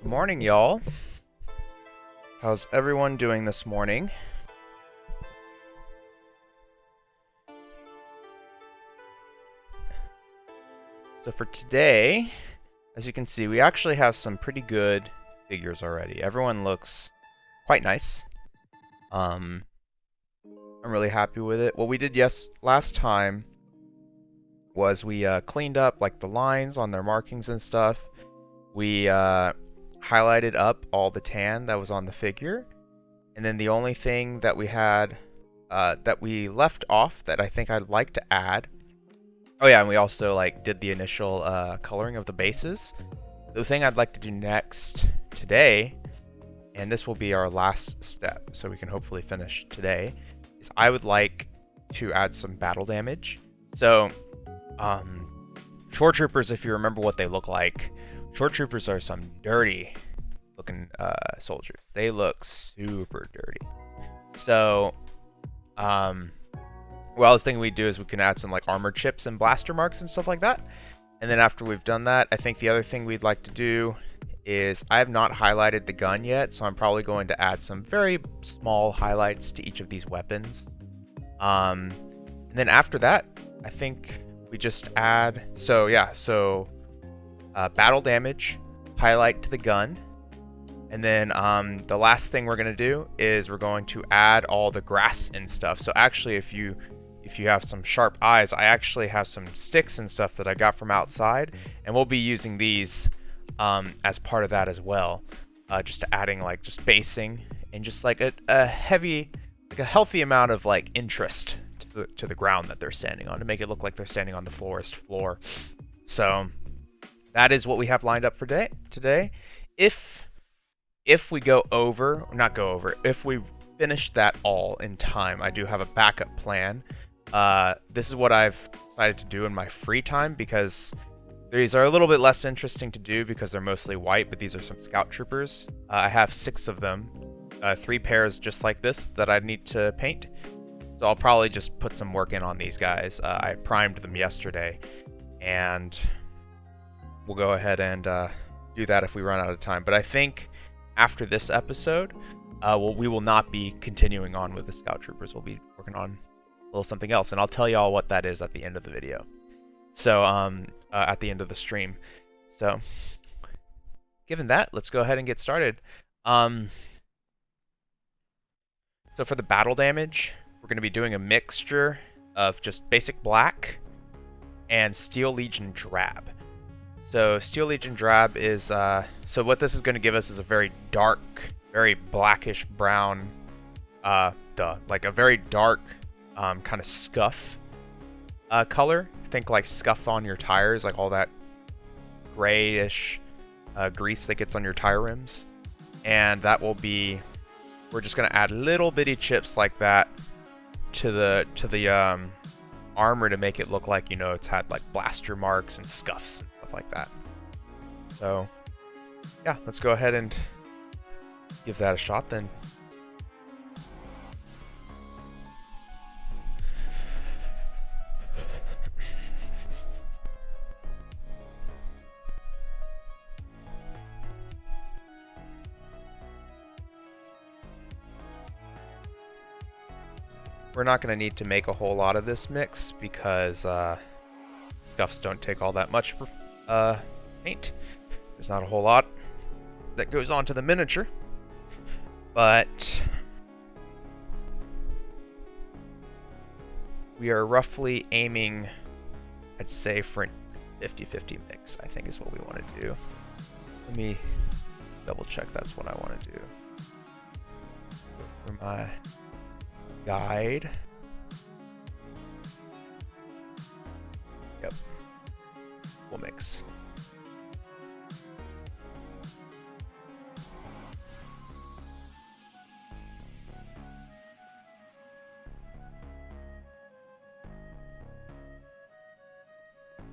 Good morning, y'all. How's everyone doing this morning? So for today, as you can see, we actually have some pretty good figures already. Everyone looks quite nice. I'm really happy with it. What we did last time was we cleaned up like the lines on their markings and stuff. We highlighted up all the tan that was on the figure. And then the only thing that we had that we left off that I think I'd like to add. Oh yeah, and we also like did the initial coloring of the bases. The thing I'd like to do next today, and this will be our last step, so we can hopefully finish today, is I would like to add some battle damage. So, Shoretroopers, if you remember what they look like, Shoretroopers are some dirty looking soldiers. They look super dirty. So, what I was thinking we'd do is we can add some like armor chips and blaster marks and stuff like that. And then after we've done that, I think the other thing we'd like to do is I have not highlighted the gun yet, so I'm probably going to add some very small highlights to each of these weapons. And then after that, I think we just add, battle damage, highlight to the gun, and then the last thing we're going to do is we're going to add all the grass and stuff. So actually, if you have some sharp eyes, I actually have some sticks and stuff that I got from outside, and we'll be using these as part of that as well. Just adding like just basing and just like a healthy amount of like interest to the ground that they're standing on to make it look like they're standing on the forest floor. So that is what we have lined up for today. If we go over, or not go over, if we finish that all in time, I do have a backup plan. This is what I've decided to do in my free time because these are a little bit less interesting to do because they're mostly white, but these are some scout troopers. I have 6 of them, 3 pairs just like this that I need to paint. So I'll probably just put some work in on these guys. I primed them yesterday, and we'll go ahead and do that if we run out of time. But I think after this episode, we will not be continuing on with the scout troopers. We'll be working on a little something else, and I'll tell y'all what that is at the end of the video. So, at the end of the stream. So, given that, let's go ahead and get started. So for the battle damage, we're going to be doing a mixture of just basic black and Steel Legion drab. So Steel Legion drab is, so what this is going to give us is a very dark, very blackish brown, like a very dark kind of scuff color. Think like scuff on your tires, like all that grayish grease that gets on your tire rims. And that will be, we're just going to add little bitty chips like that to the armor to make it look like, you know, it's had like blaster marks and scuffs and stuff like that. So yeah, let's go ahead and give that a shot then. We're not going to need to make a whole lot of this mix because scuffs don't take all that much for paint. There's not a whole lot that goes onto the miniature, but we are roughly aiming, I'd say, for a 50-50 mix, I think is what we want to do. Let me double check that's what I want to do. For my guide. Yep. We'll mix.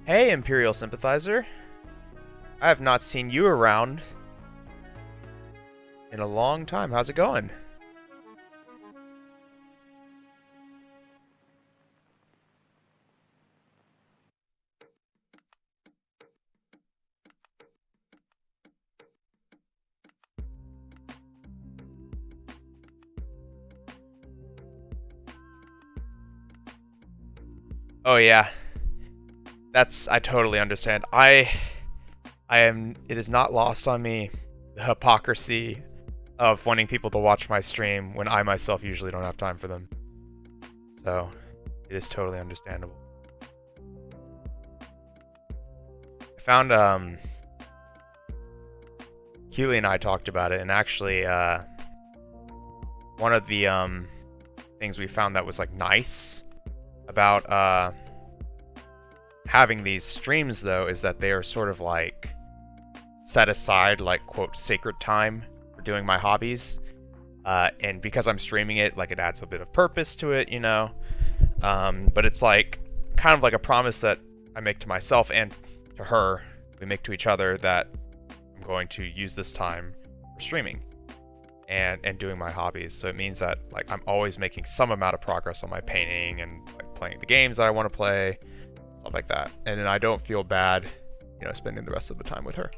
Hey, Imperial Sympathizer. I have not seen you around in a long time. How's it going? Oh yeah, I totally understand. It is not lost on me the hypocrisy of wanting people to watch my stream when I myself usually don't have time for them. So, it is totally understandable. I found, Keely and I talked about it, and actually, one of the, things we found that was, like, nice about, having these streams, though, is that they are sort of, like, set aside, like, quote, sacred time for doing my hobbies. And because I'm streaming it, like, it adds a bit of purpose to it, you know? But it's, like, kind of like a promise that I make to myself and to her, we make to each other, that I'm going to use this time for streaming and doing my hobbies. So it means that, like, I'm always making some amount of progress on my painting and, like, playing the games that I want to play, stuff like that. And then I don't feel bad, you know, spending the rest of the time with her.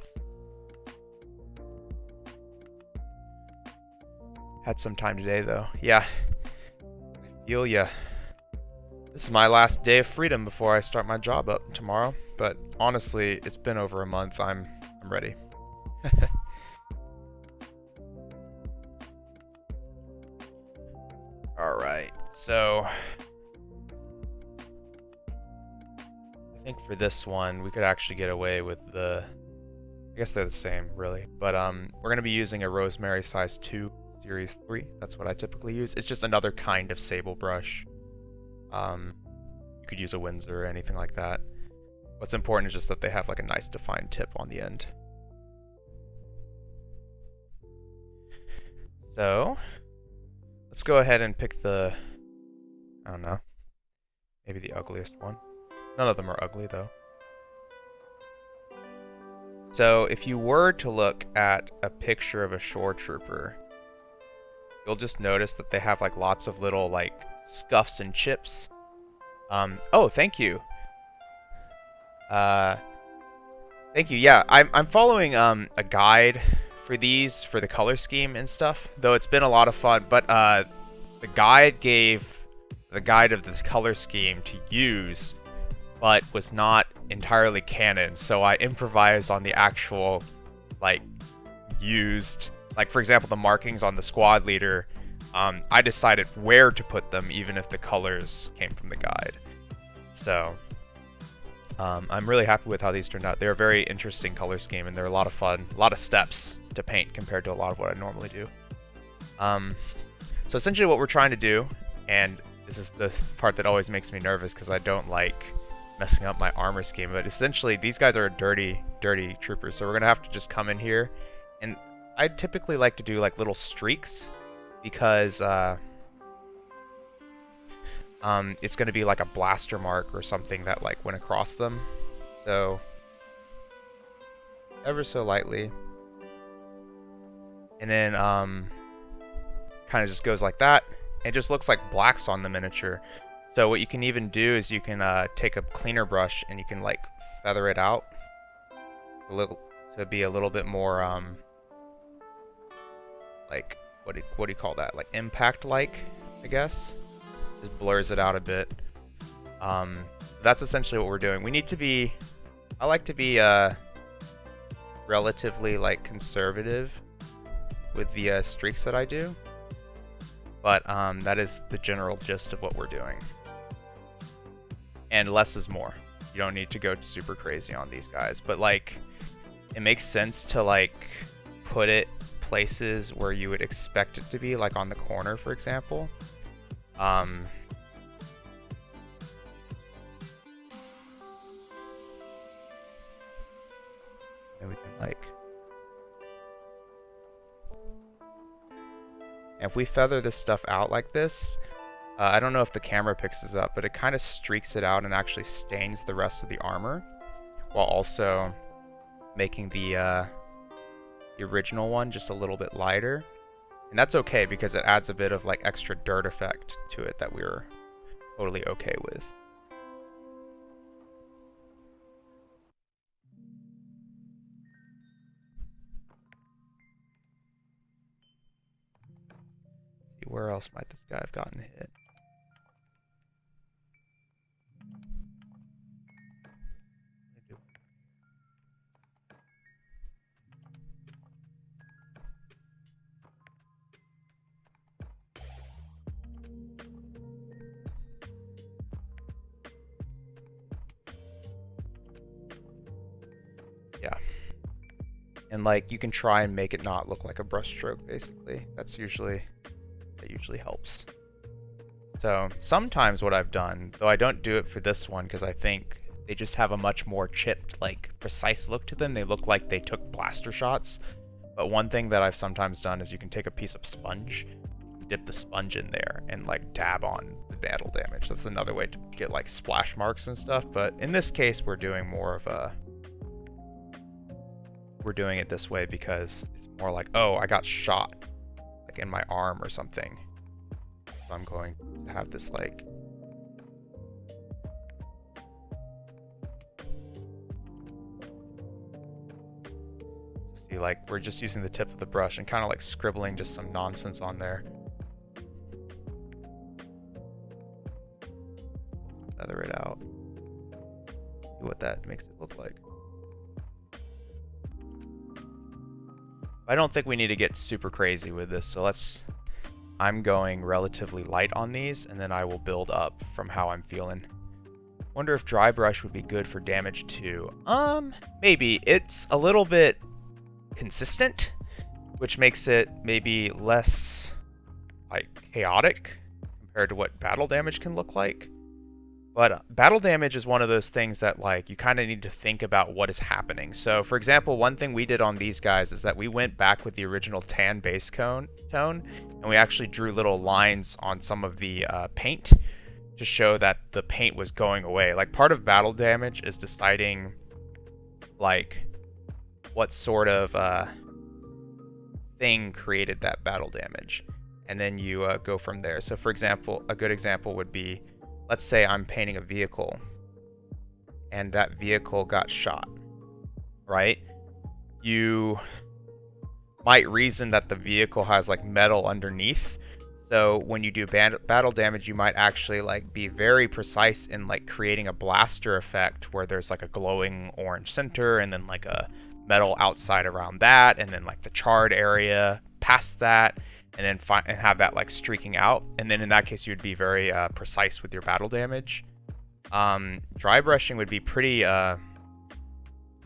Had some time today, though. Yeah. I feel ya. This is my last day of freedom before I start my job up tomorrow. But honestly, it's been over a month. I'm ready. Alright, so I think for this one, we could actually get away with the... I guess they're the same, really. But we're going to be using a Rosemary size 2 Series 3. That's what I typically use. It's just another kind of sable brush. You could use a Windsor or anything like that. What's important is just that they have like a nice defined tip on the end. So, let's go ahead and pick the, I don't know, maybe the ugliest one. None of them are ugly though. So if you were to look at a picture of a Shoretrooper, you'll just notice that they have like lots of little like scuffs and chips. Oh, thank you. Thank you. Yeah, I'm following a guide for these for the color scheme and stuff. Though it's been a lot of fun, but the guide gave the guide of this color scheme to use, but was not entirely canon. So I improvised on the actual like used, like for example the markings on the squad leader. I decided where to put them, even if the colors came from the guide. So I'm really happy with how these turned out. They're a very interesting color scheme, and they're a lot of fun, a lot of steps to paint compared to a lot of what I normally do. So essentially what we're trying to do, and this is the part that always makes me nervous because I don't like messing up my armor scheme, but essentially these guys are dirty troopers, so we're going to have to just come in here, and I typically like to do like little streaks because it's going to be like a blaster mark or something that like went across them. So ever so lightly. And then kind of just goes like that. It just looks like blacks on the miniature. So what you can even do is you can take a cleaner brush and you can like feather it out a little to be a little bit more like what do you call that? Like impact like, I guess. Just blurs it out a bit. That's essentially what we're doing. We need to be, I like to be relatively like conservative with the streaks that I do, but that is the general gist of what we're doing. And less is more. You don't need to go super crazy on these guys, but like it makes sense to like put it places where you would expect it to be, like on the corner, for example. And we can like, if we feather this stuff out like this, I don't know if the camera picks this up, but it kind of streaks it out and actually stains the rest of the armor, while also making the original one just a little bit lighter. And that's okay because it adds a bit of like extra dirt effect to it that we were totally okay with. Let's see, where else might this guy have gotten hit? Yeah. And like you can try and make it not look like a brush stroke basically. That usually helps. So sometimes what I've done, though I don't do it for this one because I think they just have a much more chipped, like precise look to them. They look like they took blaster shots. But one thing that I've sometimes done is you can take a piece of sponge, dip the sponge in there, and like dab on the battle damage. That's another way to get like splash marks and stuff. But in this case, we're doing more of a... We're doing it this way because it's more like, oh, I got shot, like in my arm or something. So I'm going to have this like... See, like, we're just using the tip of the brush and kind of like scribbling just some nonsense on there. Feather it out. See what that makes it look like. I don't think we need to get super crazy with this, so I'm going relatively light on these, and then I will build up from how I'm feeling. Wonder if dry brush would be good for damage too. Maybe. It's a little bit consistent, which makes it maybe less like chaotic compared to what battle damage can look like. But battle damage is one of those things that like you kind of need to think about what is happening. So for example, one thing we did on these guys is that we went back with the original tan base tone and we actually drew little lines on some of the paint to show that the paint was going away. Like part of battle damage is deciding like what sort of thing created that battle damage, and then you go from there. So for example, a good example would be, let's say I'm painting a vehicle and that vehicle got shot, right? You might reason that the vehicle has like metal underneath. So when you do battle damage, you might actually like be very precise in like creating a blaster effect where there's like a glowing orange center and then like a metal outside around that, and then like the charred area past that, and then and have that like streaking out. And then in that case, you'd be very precise with your battle damage. Dry brushing would be pretty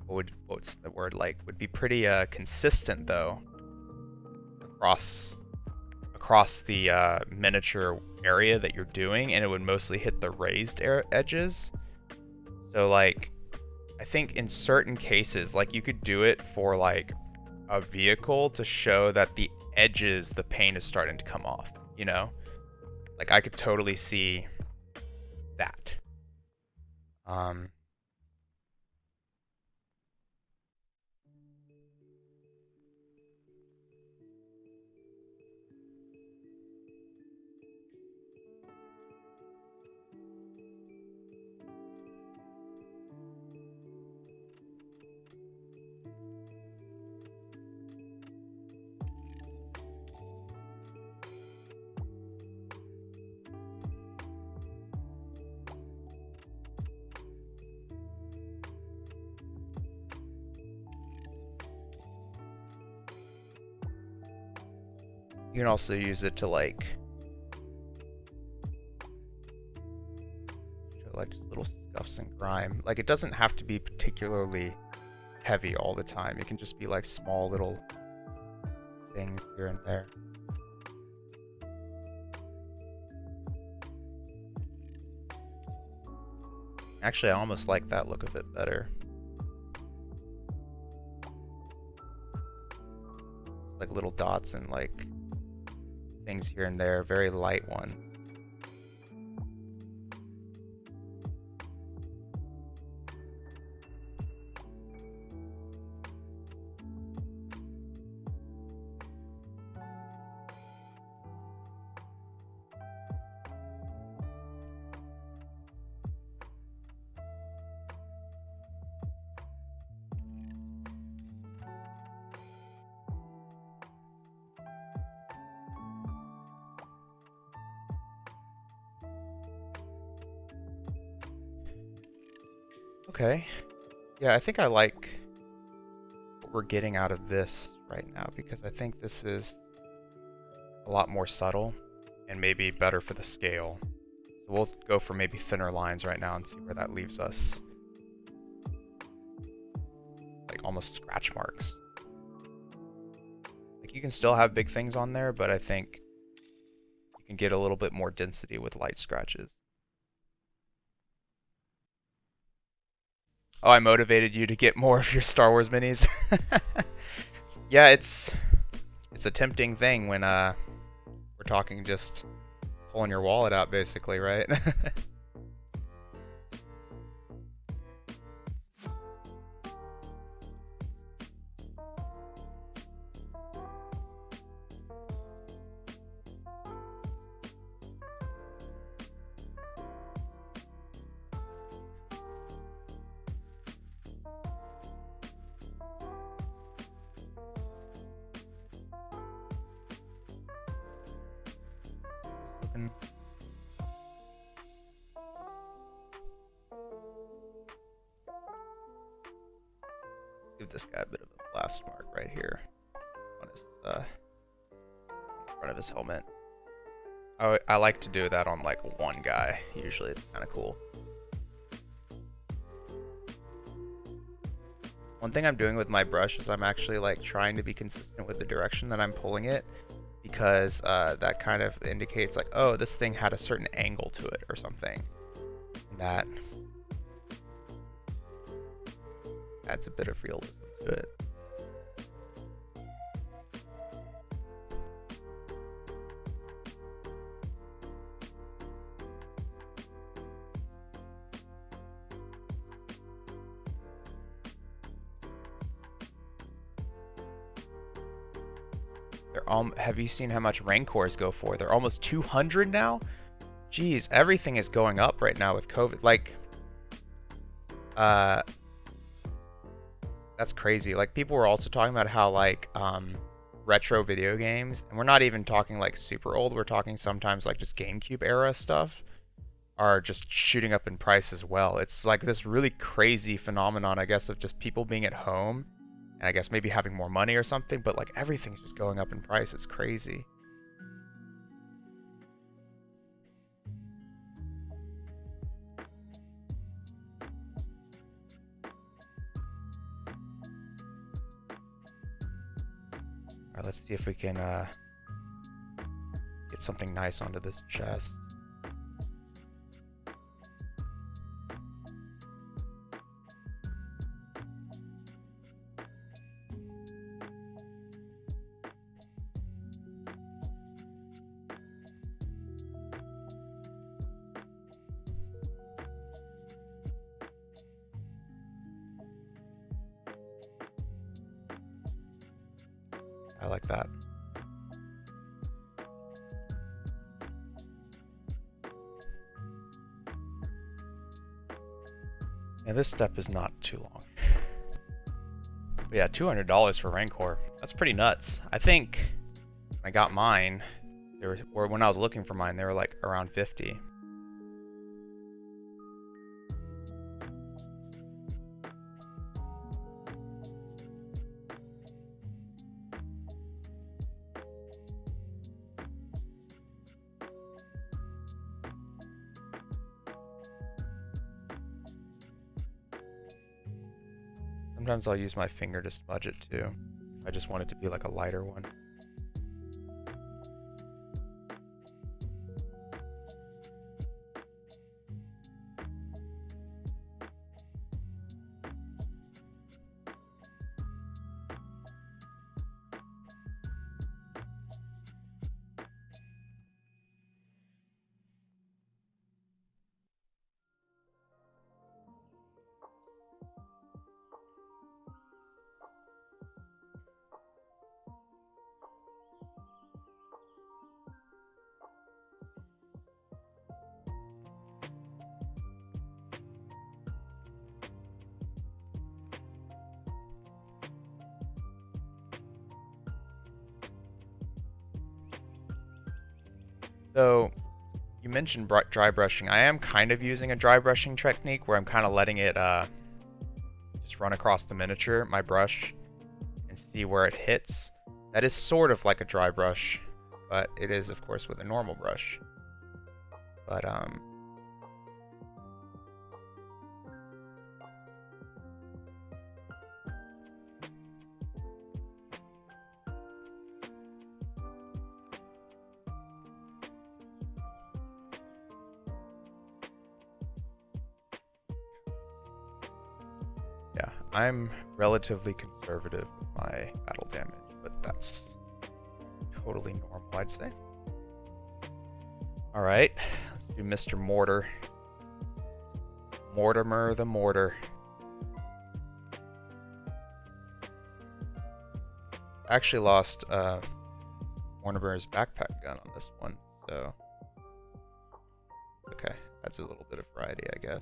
what's the word, like would be pretty consistent though across the miniature area that you're doing, and it would mostly hit the raised edges. So like I think in certain cases, like you could do it for like a vehicle to show that the edges, the paint is starting to come off, you know? Like I could totally see that. You can also use it to like show like just little scuffs and grime. Like it doesn't have to be particularly heavy all the time. It can just be like small little things here and there. Actually, I almost like that look of it better. Like little dots and like things here and there, very light ones. Okay. Yeah, I think I like what we're getting out of this right now, because I think this is a lot more subtle and maybe better for the scale. So we'll go for maybe thinner lines right now and see where that leaves us. like almost scratch marks. Like you can still have big things on there, but I think you can get a little bit more density with light scratches. Oh, I motivated you to get more of your Star Wars minis. Yeah, it's a tempting thing when we're talking just pulling your wallet out basically, right? Looking. Give this guy a bit of a blast mark right here on his front of his helmet. I like to do that on like one guy. Usually it's kind of cool. One thing I'm doing with my brush is I'm actually like trying to be consistent with the direction that I'm pulling it, because that kind of indicates like, oh, this thing had a certain angle to it or something. And that adds a bit of realism to it. Have you seen how much Rancors go for? They're almost 200 now? Jeez, everything is going up right now with COVID. Like, that's crazy. Like, people were also talking about how, like, retro video games, and we're not even talking, like, super old. We're talking sometimes, like, just GameCube era stuff, are just shooting up in price as well. It's, like, this really crazy phenomenon, I guess, of just people being at home, and I guess maybe having more money or something, but, like, everything's just going up in price. It's crazy. Alright, let's see if we can get something nice onto this chest. I like that. Now this step is not too long. But yeah, $200 for Rancor. That's pretty nuts. I think when I got mine, or when I was looking for mine, they were like around 50. Sometimes I'll use my finger to smudge it too. I just want it to be like a lighter one. So, you mentioned dry brushing. I am kind of using a dry brushing technique where I'm kind of letting it just run across the miniature, my brush, and see where it hits. That is sort of like a dry brush, but it is, of course, with a normal brush. But, I'm relatively conservative with my battle damage, but that's totally normal, I'd say. Alright, let's do Mr. Mortar. Mortimer the Mortar. I actually lost Warner's backpack gun on this one, so okay, adds a little bit of variety, I guess.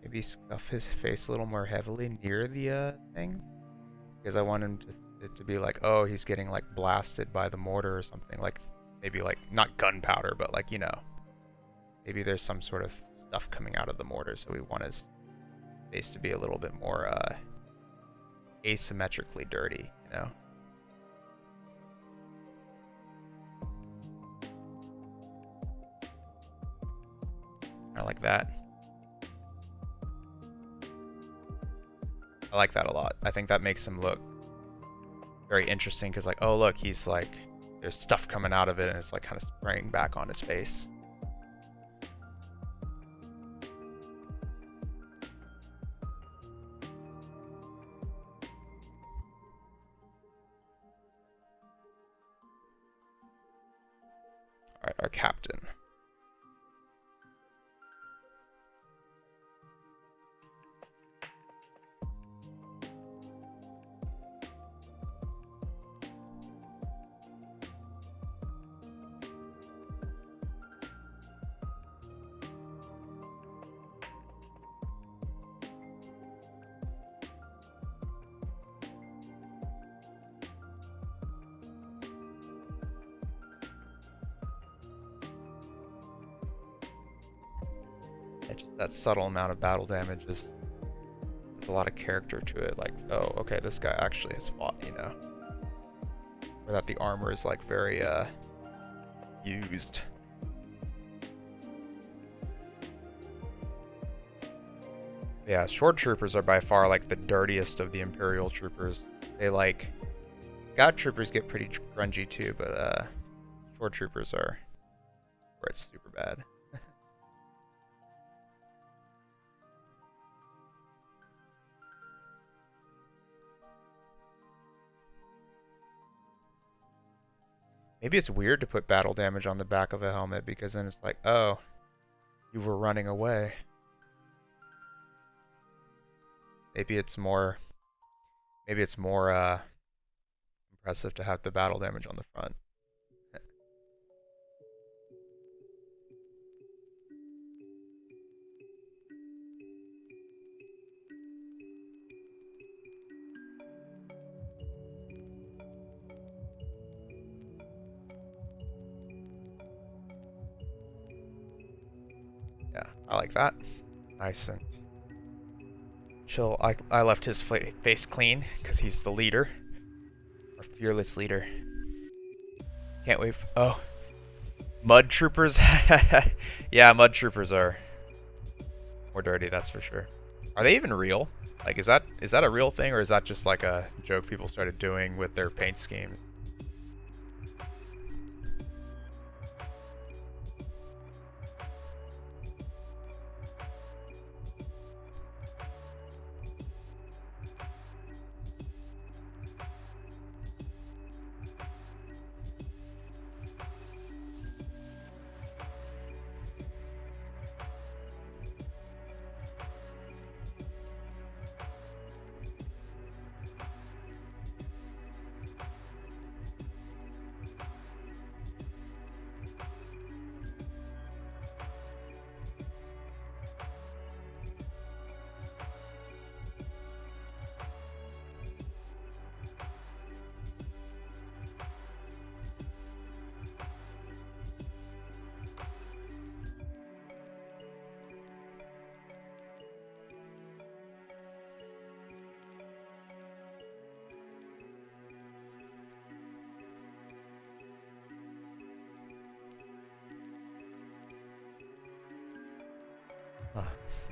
Maybe scuff his face a little more heavily near the thing, because I want him it to be like, oh, he's getting like blasted by the mortar or something, like maybe like not gunpowder, but like, you know, maybe there's some sort of stuff coming out of the mortar, so we want his face to be a little bit more asymmetrically dirty, you know. Kind of like that. I like that a lot. I think that makes him look very interesting because, like, oh look, he's like, there's stuff coming out of it and it's like kind of spraying back on his face. Alright, our captain. Just that subtle amount of battle damage is there's a lot of character to it. Like, oh, okay, this guy actually has fought, you know, or that the armor is like very used. Yeah, Shoretroopers are by far like the dirtiest of the Imperial troopers. They like Scout troopers get pretty grungy too, but Shoretroopers are where it's super bad. Maybe it's weird to put battle damage on the back of a helmet because then it's like, oh, you were running away. Maybe it's more impressive to have the battle damage on the front. Yeah, I like that. Nice and chill. I left his face clean because he's the leader. Our fearless leader. Can't wait. Oh, mud troopers. Yeah, mud troopers are more dirty, that's for sure. Are they even real? Like, is that a real thing, or is that just like a joke people started doing with their paint schemes?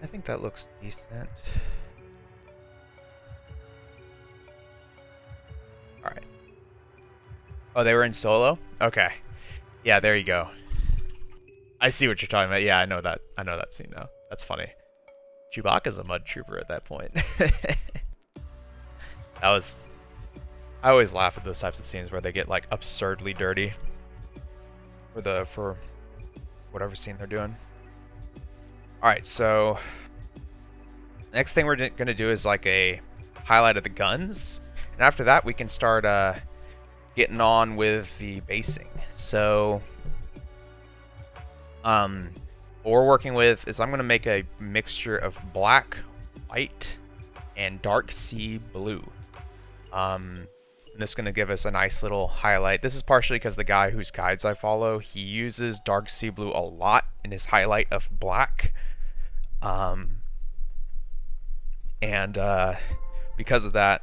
I think that looks decent. Alright. Oh, they were in solo? Okay. Yeah, there you go. I see what you're talking about. Yeah, I know that. I know that scene now. That's funny. Chewbacca's a mud trooper at that point. That was... I always laugh at those types of scenes where they get like absurdly dirty for whatever scene they're doing. All right, so next thing we're gonna do is like a highlight of the guns, and after that we can start getting on with the basing. So what we're working with is I'm gonna make a mixture of black, white, and dark sea blue. And this is going to give us a nice little highlight. This is partially because the guy whose guides I follow, he uses dark sea blue a lot in his highlight of black. Because of that,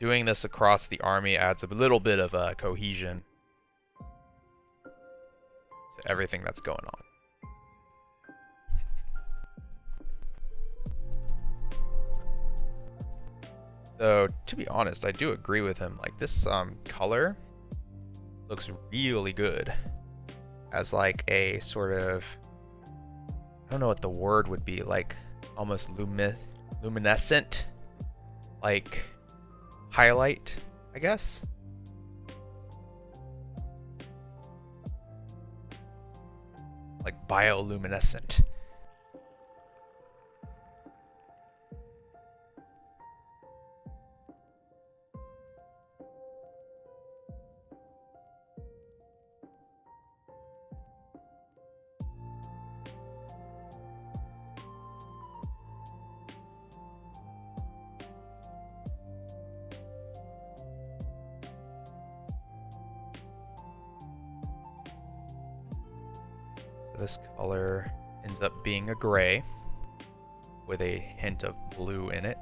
doing this across the army adds a little bit of cohesion to everything that's going on. So, to be honest, I do agree with him. Like, this color looks really good as like a sort of, I don't know what the word would be, like almost luminescent, like highlight, I guess. Like bioluminescent. This color ends up being a gray with a hint of blue in it.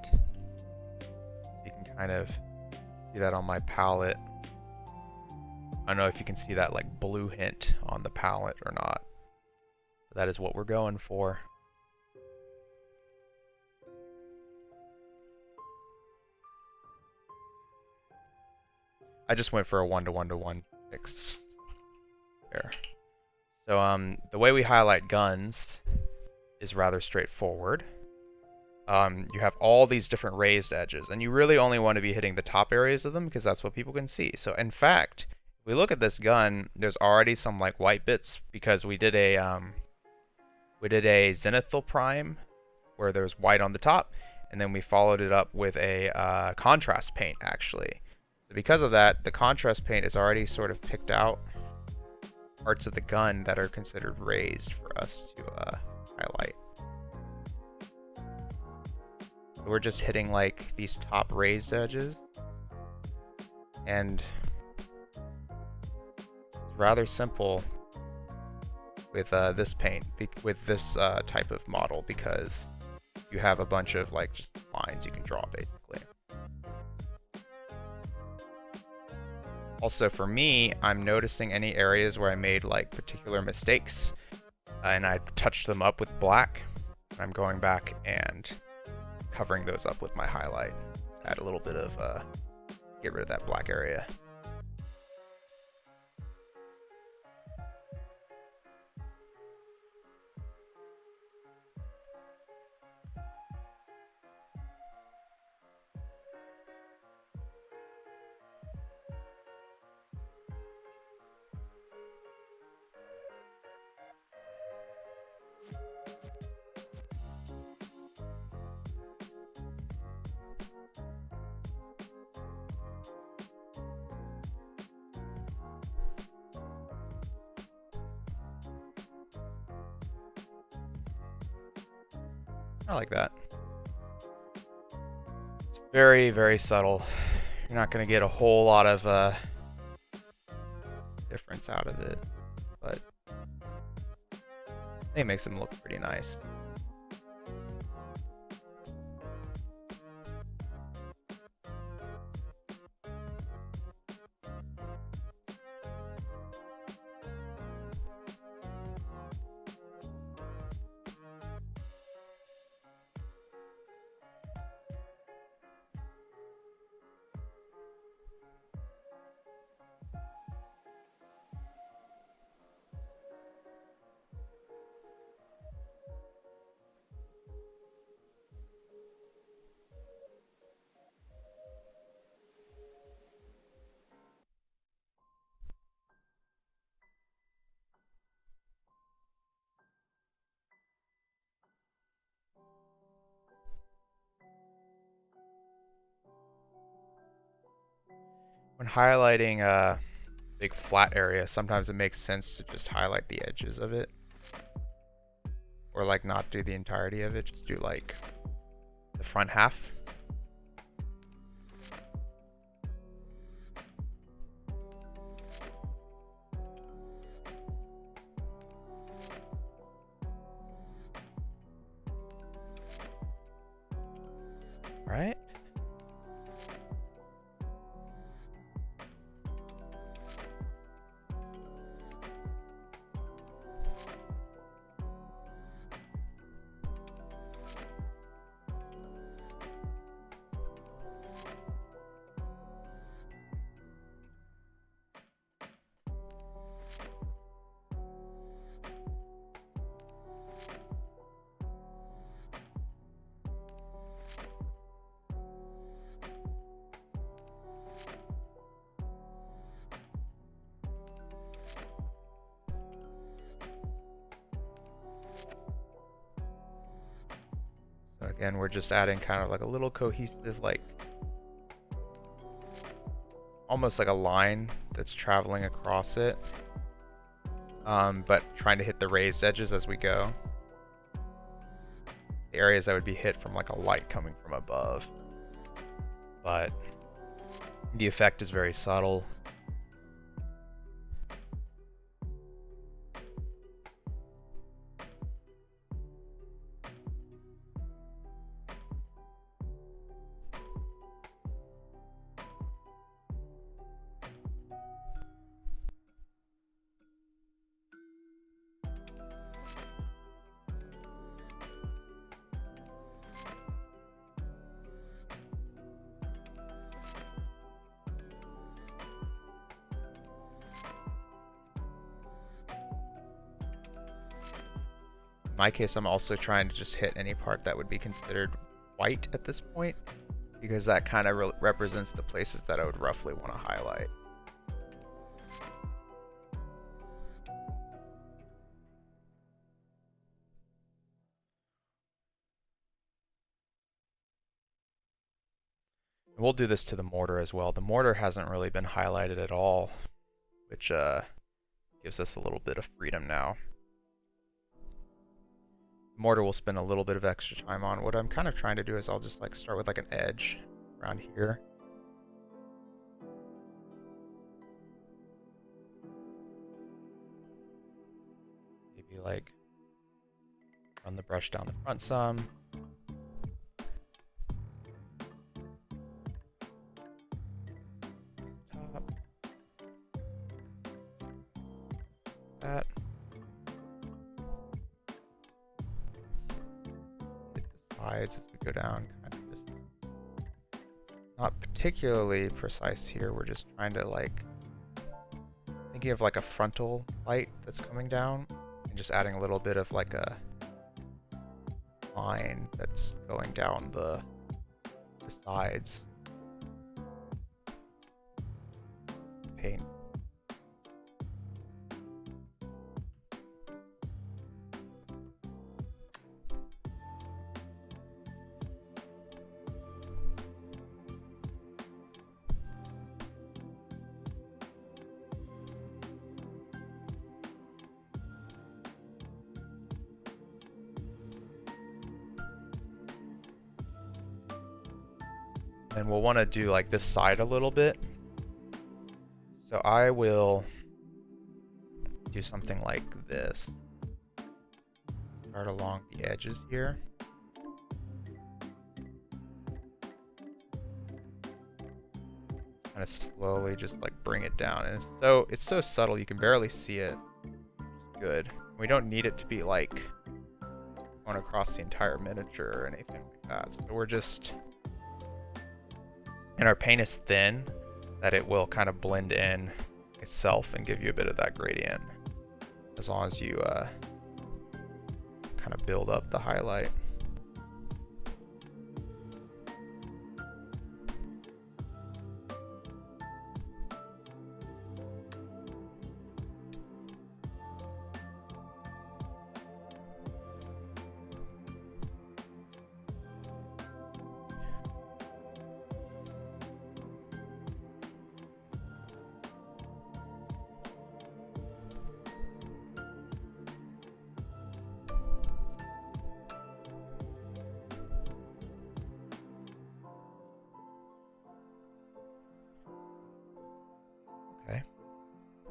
You can kind of see that on my palette. I don't know if you can see that like blue hint on the palette or not. But that is what we're going for. I just went for a 1-to-1-to-1 mix there. So the way we highlight guns is rather straightforward. You have all these different raised edges, and you really only want to be hitting the top areas of them because that's what people can see. So in fact, if we look at this gun, there's already some like white bits because we did a zenithal prime where there's white on the top, and then we followed it up with a contrast paint actually. So because of that, the contrast paint is already sort of picked out parts of the gun that are considered raised for us to highlight. So we're just hitting like these top raised edges, and it's rather simple with this paint, with this type of model, because you have a bunch of like just lines you can draw basically. Also for me, I'm noticing any areas where I made like particular mistakes and I touched them up with black. I'm going back and covering those up with my highlight. Add a little bit of, get rid of that black area. I like that. It's very, very subtle. You're not going to get a whole lot of difference out of it, but I think it makes them look pretty nice. When highlighting a big flat area, sometimes it makes sense to just highlight the edges of it. Or like not do the entirety of it, just do like the front half. Right? So again, we're just adding kind of like a little cohesive, like almost like a line that's traveling across it, but trying to hit the raised edges as we go. The areas that would be hit from like a light coming from above. But the effect is very subtle. In my case, I'm also trying to just hit any part that would be considered white at this point, because that kind of represents the places that I would roughly want to highlight. And we'll do this to the mortar as well. The mortar hasn't really been highlighted at all, which gives us a little bit of freedom now. Mortar will spend a little bit of extra time on. What I'm kind of trying to do is I'll just like start with like an edge around here. Maybe like run the brush down the front some. Top. That. Sides as we go down, kind of just not particularly precise here. We're just trying to like thinking of like a frontal light that's coming down and just adding a little bit of like a line that's going down the sides. Paint. And we'll want to do like this side a little bit. So I will do something like this. Start along the edges here. Kind of slowly just like bring it down. And it's so subtle you can barely see it. It's good. We don't need it to be like going across the entire miniature or anything like that. So we're just, and our paint is thin, that it will kind of blend in itself and give you a bit of that gradient, as long as you kind of build up the highlight.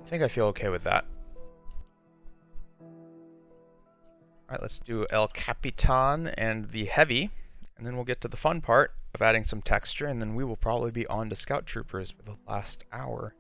I think I feel okay with that. Alright, let's do El Capitan and the Heavy, and then we'll get to the fun part of adding some texture, and then we will probably be on to Scout Troopers for the last hour.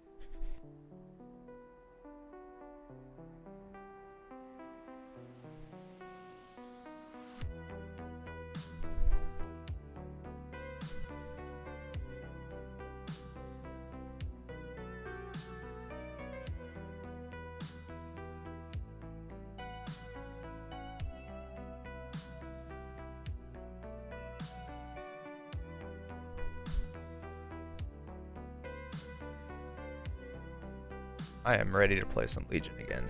I am ready to play some Legion again.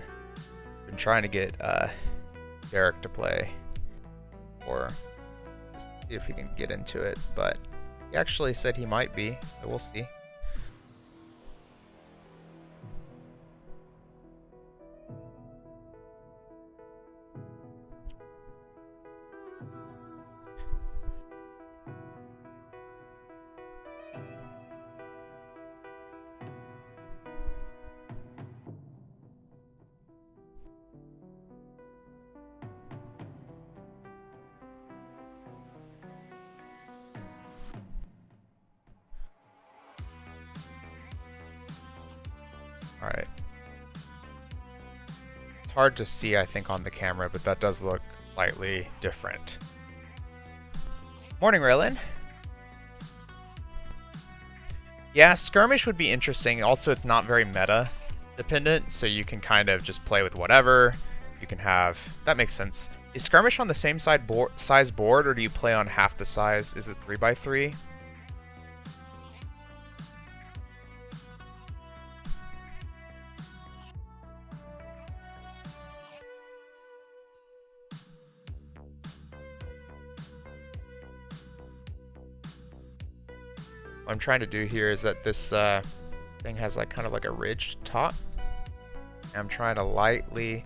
Been trying to get Derek to play, or just see if he can get into it, but he actually said he might be, so we'll see. Alright. It's hard to see, I think, on the camera, but that does look slightly different. Morning, Raylan. Yeah, skirmish would be interesting. Also, it's not very meta dependent, so you can kind of just play with whatever. You can have... That makes sense. Is skirmish on the same size board, or do you play on half the size? Is it 3x3? What I'm trying to do here is that this thing has like kind of like a ridged top. And I'm trying to lightly,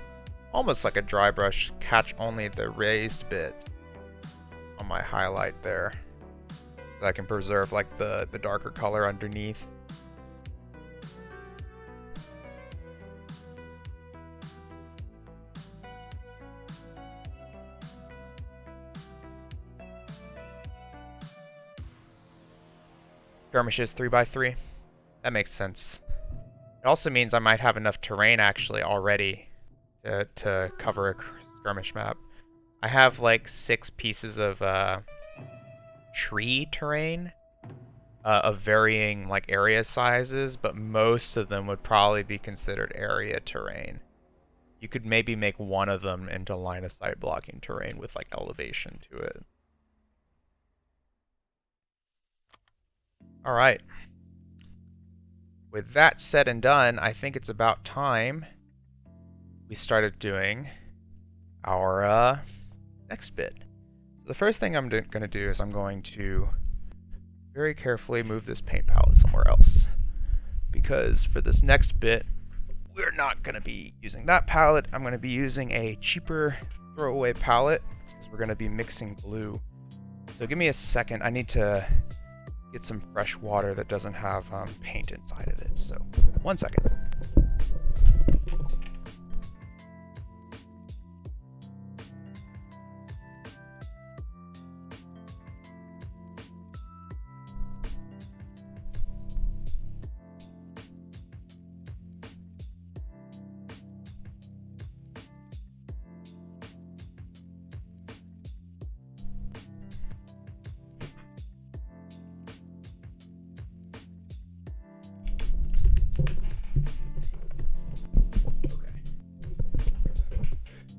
almost like a dry brush, catch only the raised bits on my highlight there, so I can preserve like the darker color underneath. Skirmish is 3x3. That makes sense. It also means I might have enough terrain actually already to cover a skirmish map. I have like 6 pieces of tree terrain of varying like area sizes, but most of them would probably be considered area terrain. You could maybe make one of them into line of sight blocking terrain with like elevation to it. All right. With that said and done, I think it's about time we started doing our next bit. So the first thing I'm going to do is I'm going to very carefully move this paint palette somewhere else, because for this next bit, we're not going to be using that palette. I'm going to be using a cheaper throwaway palette, because we're going to be mixing glue. So give me a second. I need to get some fresh water that doesn't have paint inside of it. So, 1 second.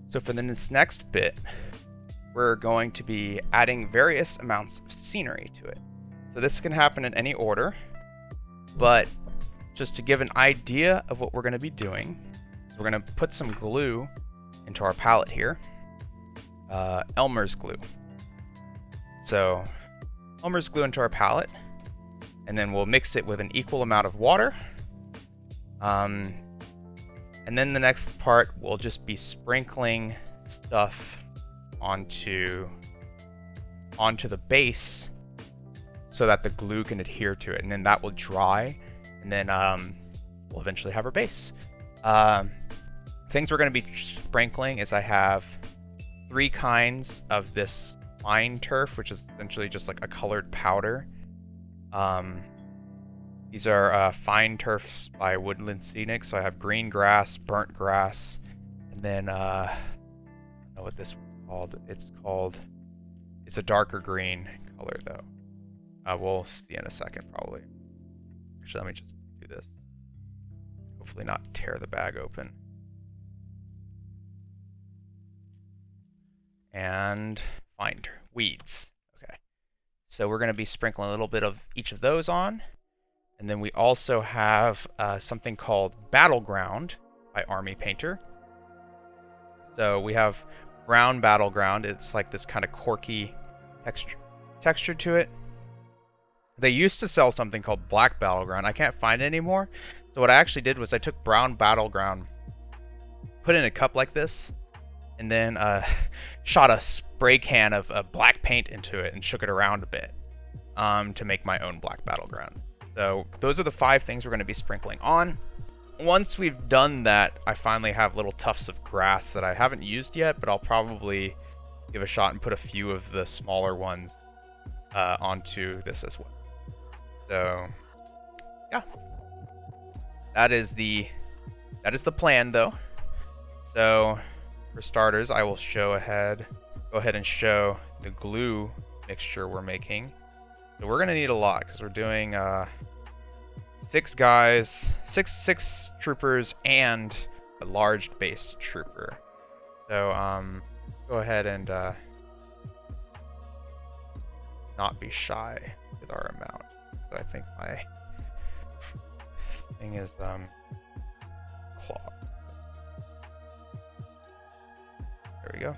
So for this next bit, we're going to be adding various amounts of scenery to it. So this can happen in any order, but just to give an idea of what we're going to be doing, we're going to put some glue into our palette here, Elmer's glue. So Elmer's glue into our palette, and then we'll mix it with an equal amount of water. And then the next part will just be sprinkling stuff onto the base so that the glue can adhere to it, and then that will dry, and then we'll eventually have our base. Things we're going to be sprinkling is I have 3 kinds of this fine turf, which is essentially just like a colored powder. These are fine turfs by Woodland Scenic. So I have green grass, burnt grass, and then I don't know what this one's called. It's a darker green color though. We'll see in a second probably. Actually, let me just do this. Hopefully not tear the bag open. And find weeds. Okay. So we're going to be sprinkling a little bit of each of those on. And then we also have something called Battleground by Army Painter. So we have brown Battleground. It's like this kind of corky texture to it. They used to sell something called Black Battleground. I can't find it anymore. So what I actually did was I took brown Battleground, put it in a cup like this, and then shot a spray can of black paint into it and shook it around a bit to make my own Black Battleground. So those are the 5 things we're going to be sprinkling on. Once we've done that, I finally have little tufts of grass that I haven't used yet, but I'll probably give a shot and put a few of the smaller ones onto this as well. So yeah, that is the plan though. So for starters, I will go ahead and show the glue mixture we're making. So we're gonna need a lot because we're doing 6 guys, six troopers, and a large based trooper. So go ahead and not be shy with our amount. So I think my thing is cloth. There we go.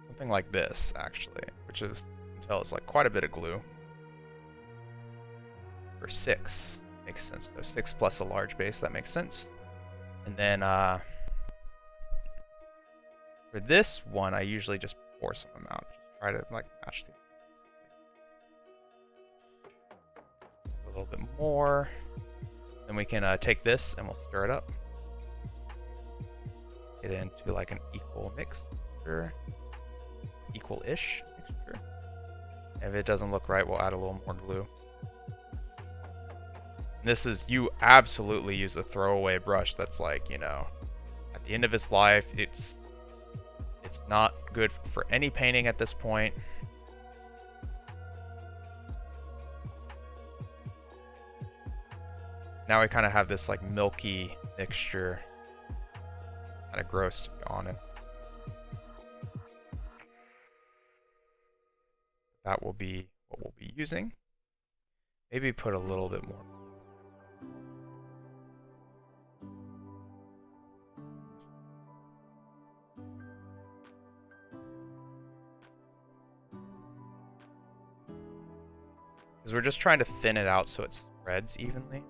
Something like this, actually, which is, you can tell it's like quite a bit of glue. For 6, makes sense. So 6 plus a large base, that makes sense. And then for this one, I usually just pour some out. Just try to like match these. A little bit more. Then we can take this and we'll stir it up. Get it into like an equal mixture. Equal-ish mixture. If it doesn't look right, we'll add a little more glue. This is, you absolutely use a throwaway brush that's like, you know, at the end of its life, it's not good for any painting at this point. Now we kind of have this like milky mixture. Kind of gross to be honest. That will be what we'll be using. Maybe put a little bit more. Because we're just trying to thin it out so it spreads evenly.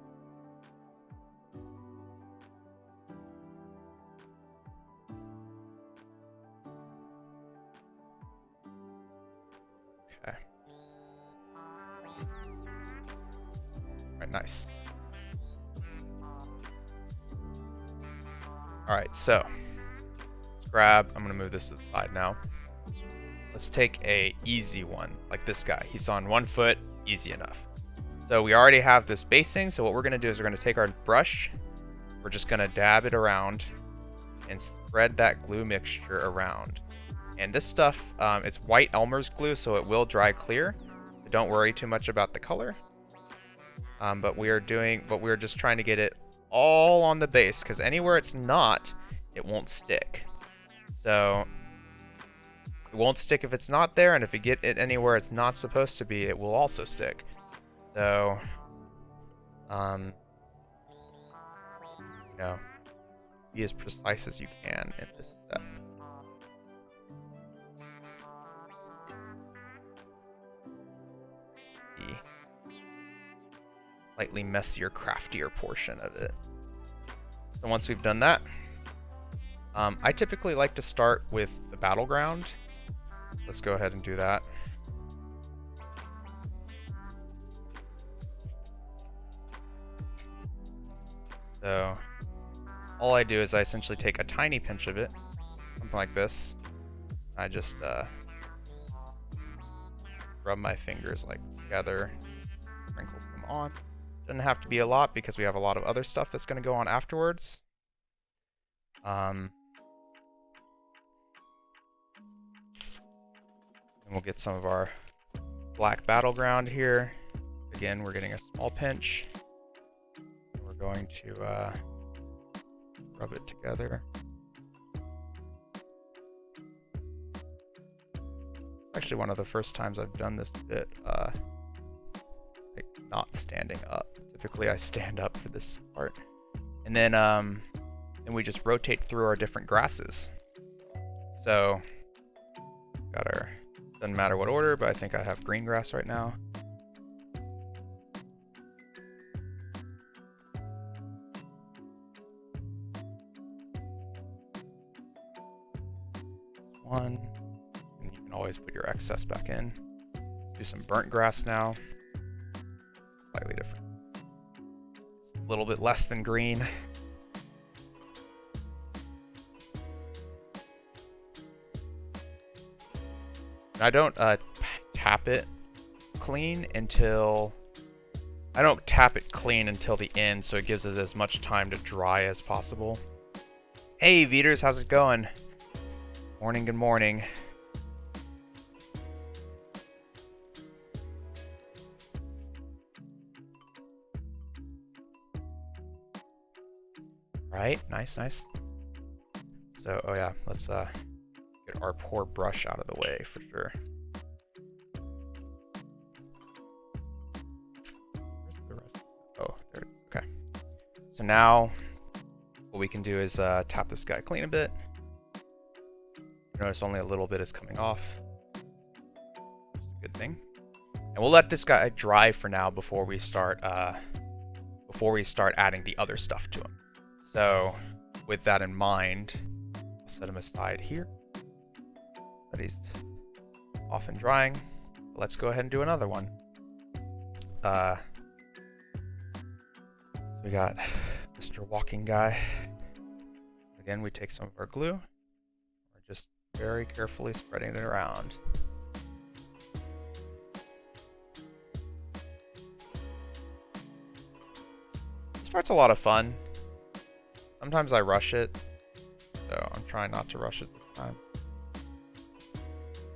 Okay. Alright, nice. Alright, so let's grab, I'm gonna move this to the side now. Let's take a easy one, like this guy. He's on 1 foot, easy enough. So we already have this basing, so what we're gonna do is we're gonna take our brush, we're just gonna dab it around and spread that glue mixture around. And this stuff, it's white Elmer's glue, so it will dry clear. So don't worry too much about the color. But we're just trying to get it all on the base, because anywhere it's not, it won't stick. So it won't stick if it's not there, and if you get it anywhere it's not supposed to be, it will also stick. So, you know, be as precise as you can in this step. The slightly messier, craftier portion of it. So once we've done that, I typically like to start with the battleground. Let's go ahead and do that. So all I do is I essentially take a tiny pinch of it, something like this. I just rub my fingers like together, sprinkle some on. Doesn't have to be a lot because we have a lot of other stuff that's going to go on afterwards. And we'll get some of our black battleground here. Again, we're getting a small pinch. We're going to rub it together. Actually, one of the first times I've done this bit, like not standing up. Typically, I stand up for this part, and then we just rotate through our different grasses. So, got our, doesn't matter what order, but I think I have green grass right now. One. Always put your excess back in. Do some burnt grass now. Slightly different. A little bit less than green. I don't tap it clean until the end, so it gives it as much time to dry as possible. Hey Veters, how's it going? Morning, good morning. Right, nice. So, oh yeah, let's get our poor brush out of the way for sure. Where's the rest? Oh, there it is. Okay. So now, what we can do is tap this guy clean a bit. Notice only a little bit is coming off. Good thing. And we'll let this guy dry for now before we start adding the other stuff to him. So, with that in mind, I'll set him aside here. That he's off and drying. Let's go ahead and do another one. We got Mr. Walking Guy. Again, we take some of our glue. We're just very carefully spreading it around. This part's a lot of fun. Sometimes I rush it, so I'm trying not to rush it this time.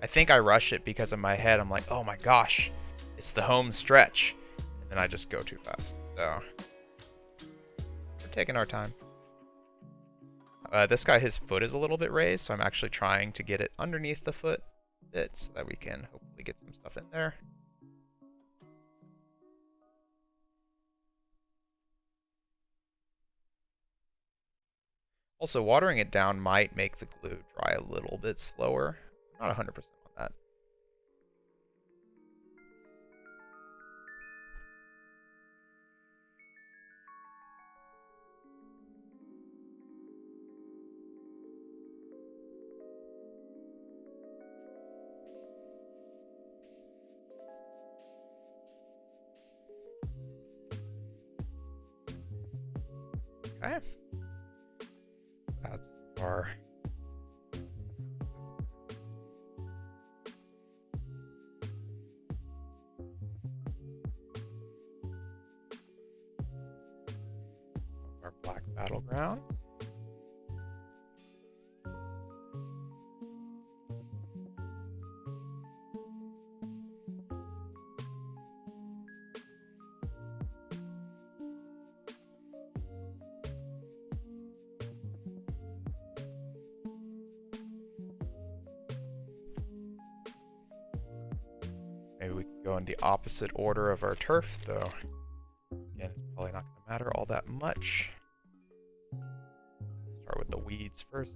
I think I rush it because in my head I'm like, oh my gosh, it's the home stretch. And then I just go too fast. So, we're taking our time. This guy, his foot is a little bit raised, so I'm actually trying to get it underneath the foot a bit so that we can hopefully get some stuff in there. Also, watering it down might make the glue dry a little bit slower. I'm not 100% on that. Okay. That's our black battleground. Maybe we can go in the opposite order of our turf, though. Again, it's probably not going to matter all that much. Start with the weeds first.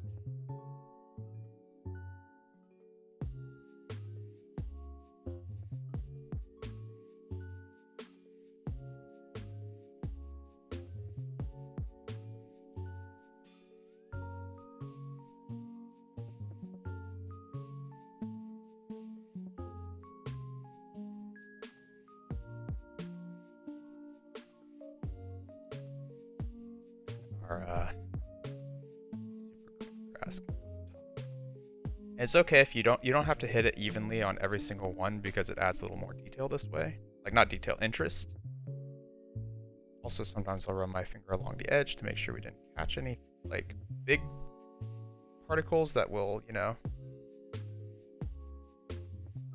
our super grass. And it's okay if you don't have to hit it evenly on every single one because it adds a little more detail this way. Like not detail, interest. Also sometimes I'll run my finger along the edge to make sure we didn't catch any like big particles that will, you know,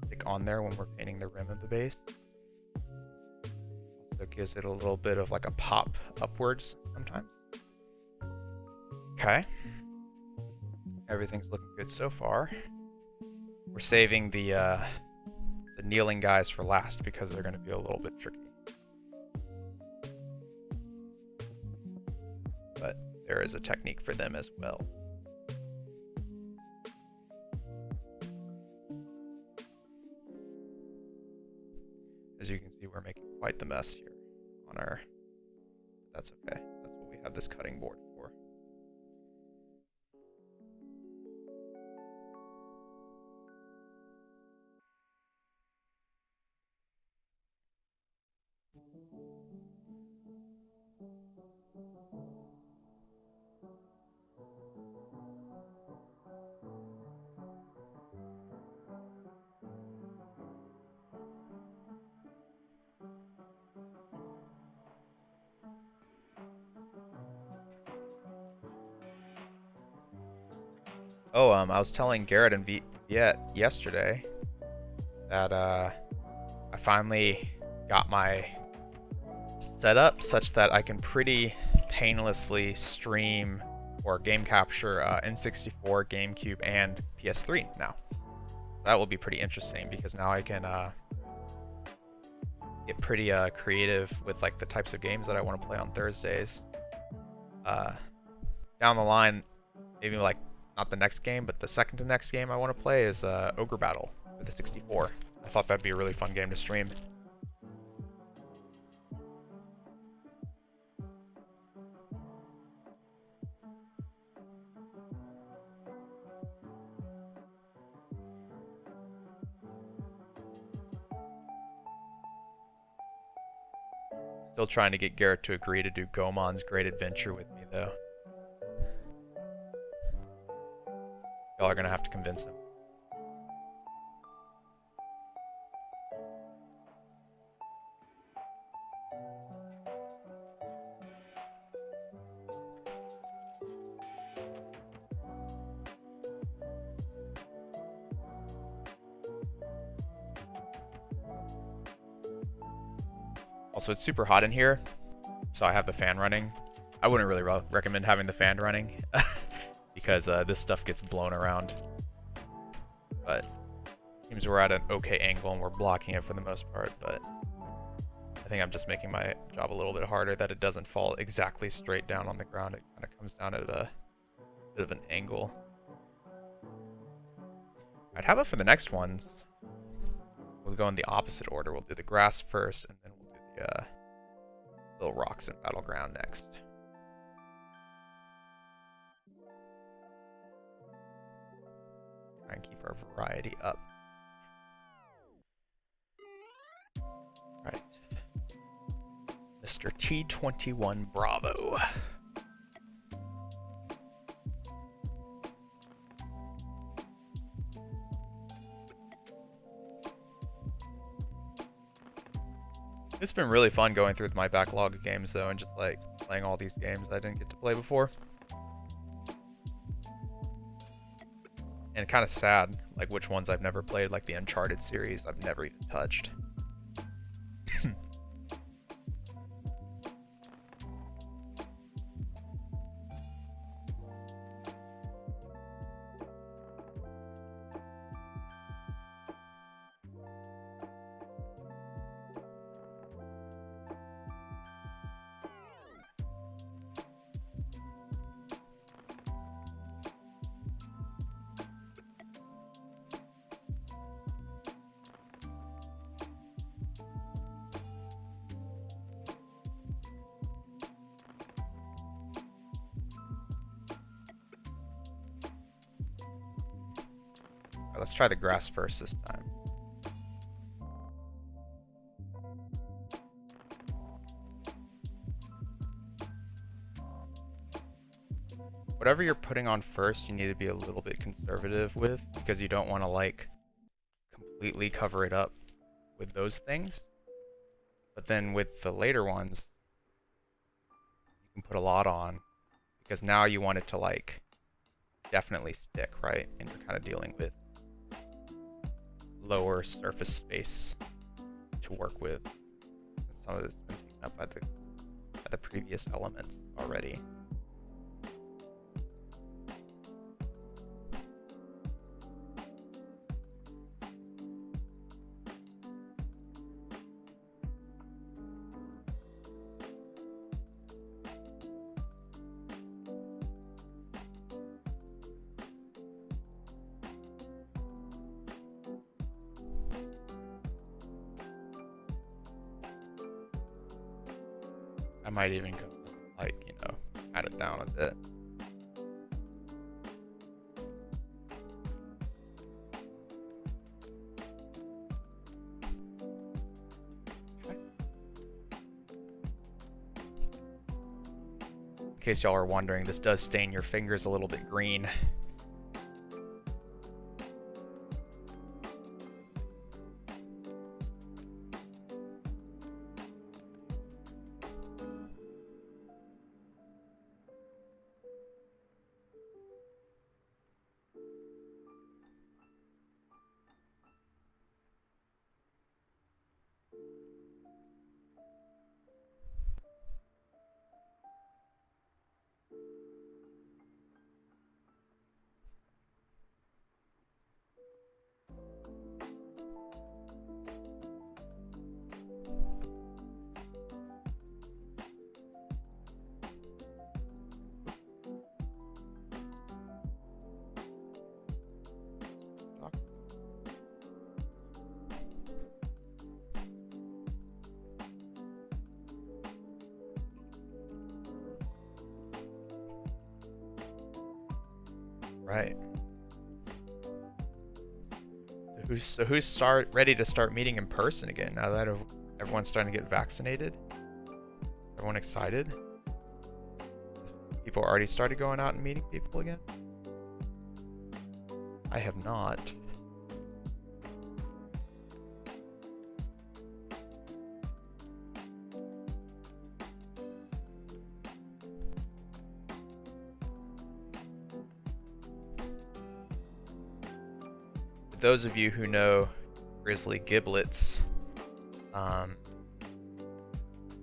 stick on there when we're painting the rim of the base. Also gives it a little bit of like a pop upwards sometimes. Okay. Everything's looking good so far. We're saving the kneeling guys for last because they're going to be a little bit tricky. But there is a technique for them as well. As you can see, we're making quite the mess here on our... That's okay. That's what we have this cutting board for. Oh, I was telling Garrett and Viet yesterday that I finally got my setup such that I can pretty painlessly stream or game capture N64, GameCube, and PS3 now. That will be pretty interesting because now I can get pretty creative with like the types of games that I want to play on Thursdays. Down the line, maybe like not the next game, but the second to next game I want to play is Ogre Battle for the 64. I thought that'd be a really fun game to stream. Still trying to get Garrett to agree to do Goemon's Great Adventure with me, though. Y'all are gonna have to convince him. Also, it's super hot in here, so I have the fan running. I wouldn't really recommend having the fan running because this stuff gets blown around. But it seems we're at an okay angle and we're blocking it for the most part, but I think I'm just making my job a little bit harder that it doesn't fall exactly straight down on the ground. It kind of comes down at a bit of an angle. Alright, how about for the next ones? We'll go in the opposite order. We'll do the grass first, and then we'll do the little rocks and battleground next. Try and keep our variety up. Right. Mr. T21 Bravo. It's been really fun going through my backlog of games though, and just like playing all these games I didn't get to play before. And kind of sad, like which ones I've never played, like the Uncharted series I've never even touched. Let's try the grass first this time. whatever you're putting on first, you need to be a little bit conservative with, because you don't want to like completely cover it up with those things. But then with the later ones, you can put a lot on, because now you want it to like definitely stick, right? And you're kind of dealing with lower surface space to work with. Some of this has been taken up by the previous elements already. I might even go like, you know, add it down a bit. Okay. In case y'all are wondering, this does stain your fingers a little bit green. Right. Who's ready to start meeting in person again now that everyone's starting to get vaccinated? Everyone excited? People already started going out and meeting people again? I have not. Those of you who know Grizzly Giblets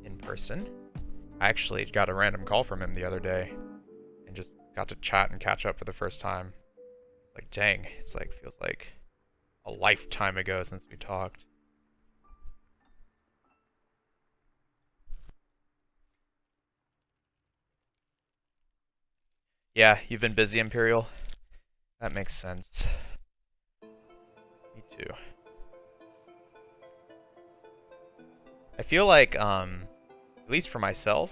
in person, I actually got a random call from him the other day and just got to chat and catch up for the first time. Like, dang, it's like, feels like a lifetime ago since we talked. Yeah, you've been busy, Imperial. That makes sense. Me too. I feel like, at least for myself,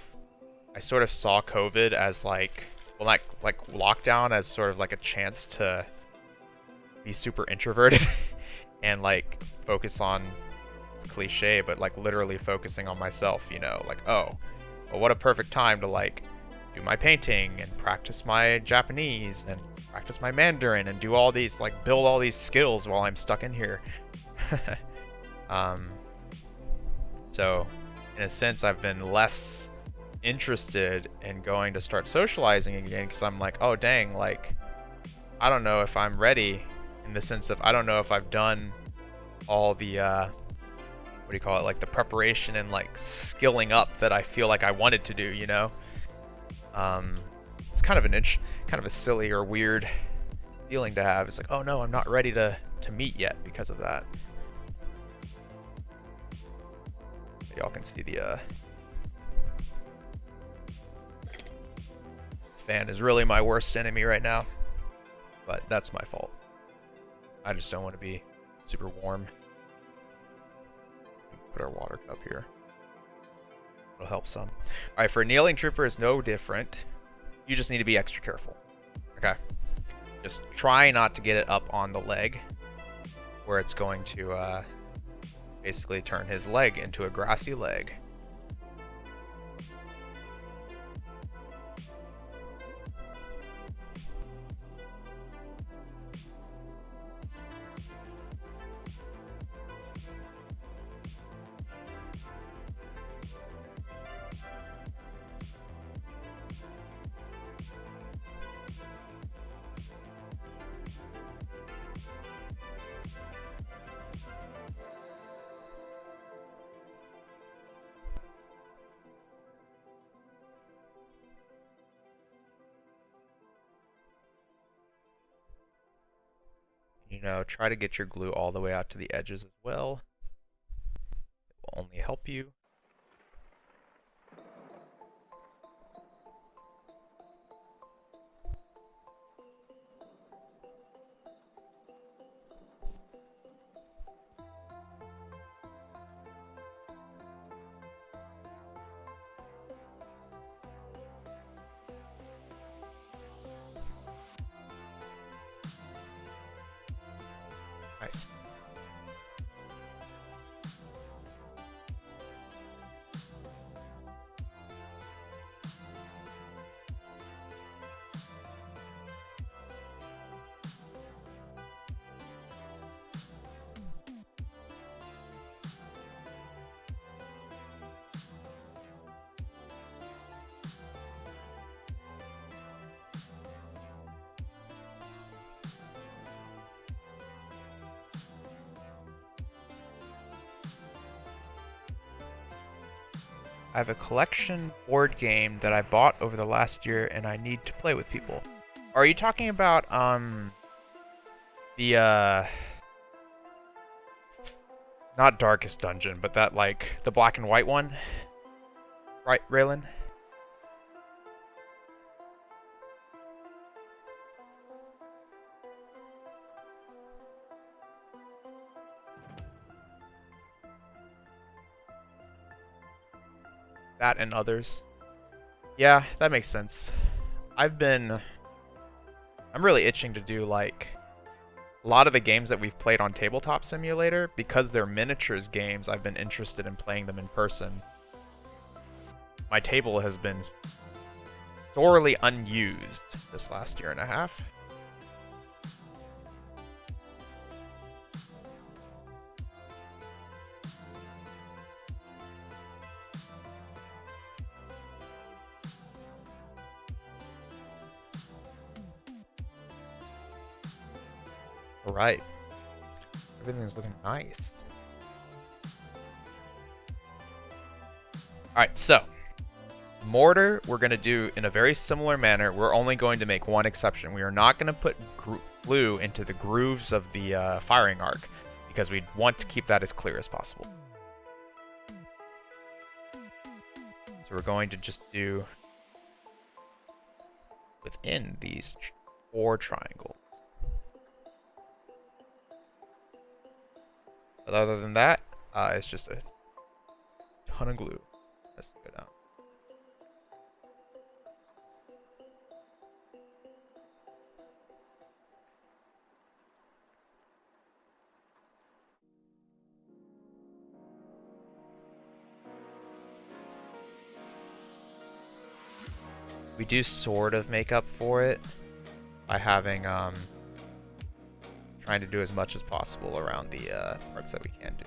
I sort of saw COVID as like, well, not like lockdown as sort of like a chance to be super introverted and like focus on cliche, but like literally focusing on myself, you know, like, oh, well, what a perfect time to like do my painting and practice my Japanese and practice my Mandarin and do all these, like, build all these skills while I'm stuck in here. So in a sense, I've been less interested in going to start socializing again, because I'm like, oh dang, like, I don't know if I'm ready, in the sense of I don't know if I've done all the what do you call it, like the preparation and like skilling up that I feel like I wanted to do, you know. It's kind of kind of a silly or weird feeling to have. It's like, oh no, I'm not ready to meet yet because of that. Y'all can see the fan is really my worst enemy right now, but that's my fault. I just don't want to be super warm. Put our water cup here. It'll help some. Alright, for kneeling trooper is no different. You just need to be extra careful. Okay? Just try not to get it up on the leg, where it's going to basically turn his leg into a grassy leg. try to get your glue all the way out to the edges as well. It will only help you. Nice. I have a collection board game that I bought over the last year and I need to play with people. Are you talking about the not Darkest Dungeon, but that like the black and white one? Right, Raylan? That and others. Yeah, that makes sense. I'm really itching to do like a lot of the games that we've played on Tabletop Simulator, because they're miniatures games. I've been interested in playing them in person. My table has been sorely unused this last year and a half. Alright. Everything's looking nice. Alright, so mortar we're going to do in a very similar manner. We're only going to make one exception. We are not going to put glue into the grooves of the firing arc, because we want to keep that as clear as possible. So we're going to just do within these 4 triangles. But other than that, it's just a ton of glue. Let's go down. We do sort of make up for it by having trying to do as much as possible around the parts that we can do.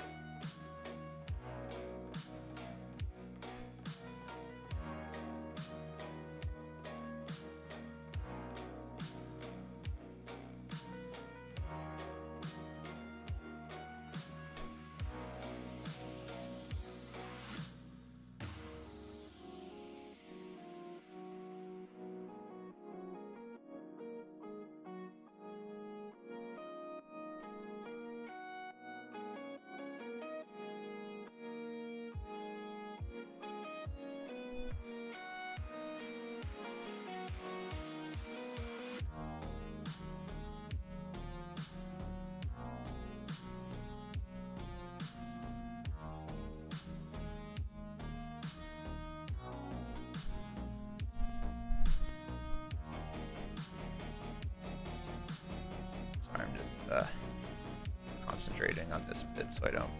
Concentrating on this bit so I don't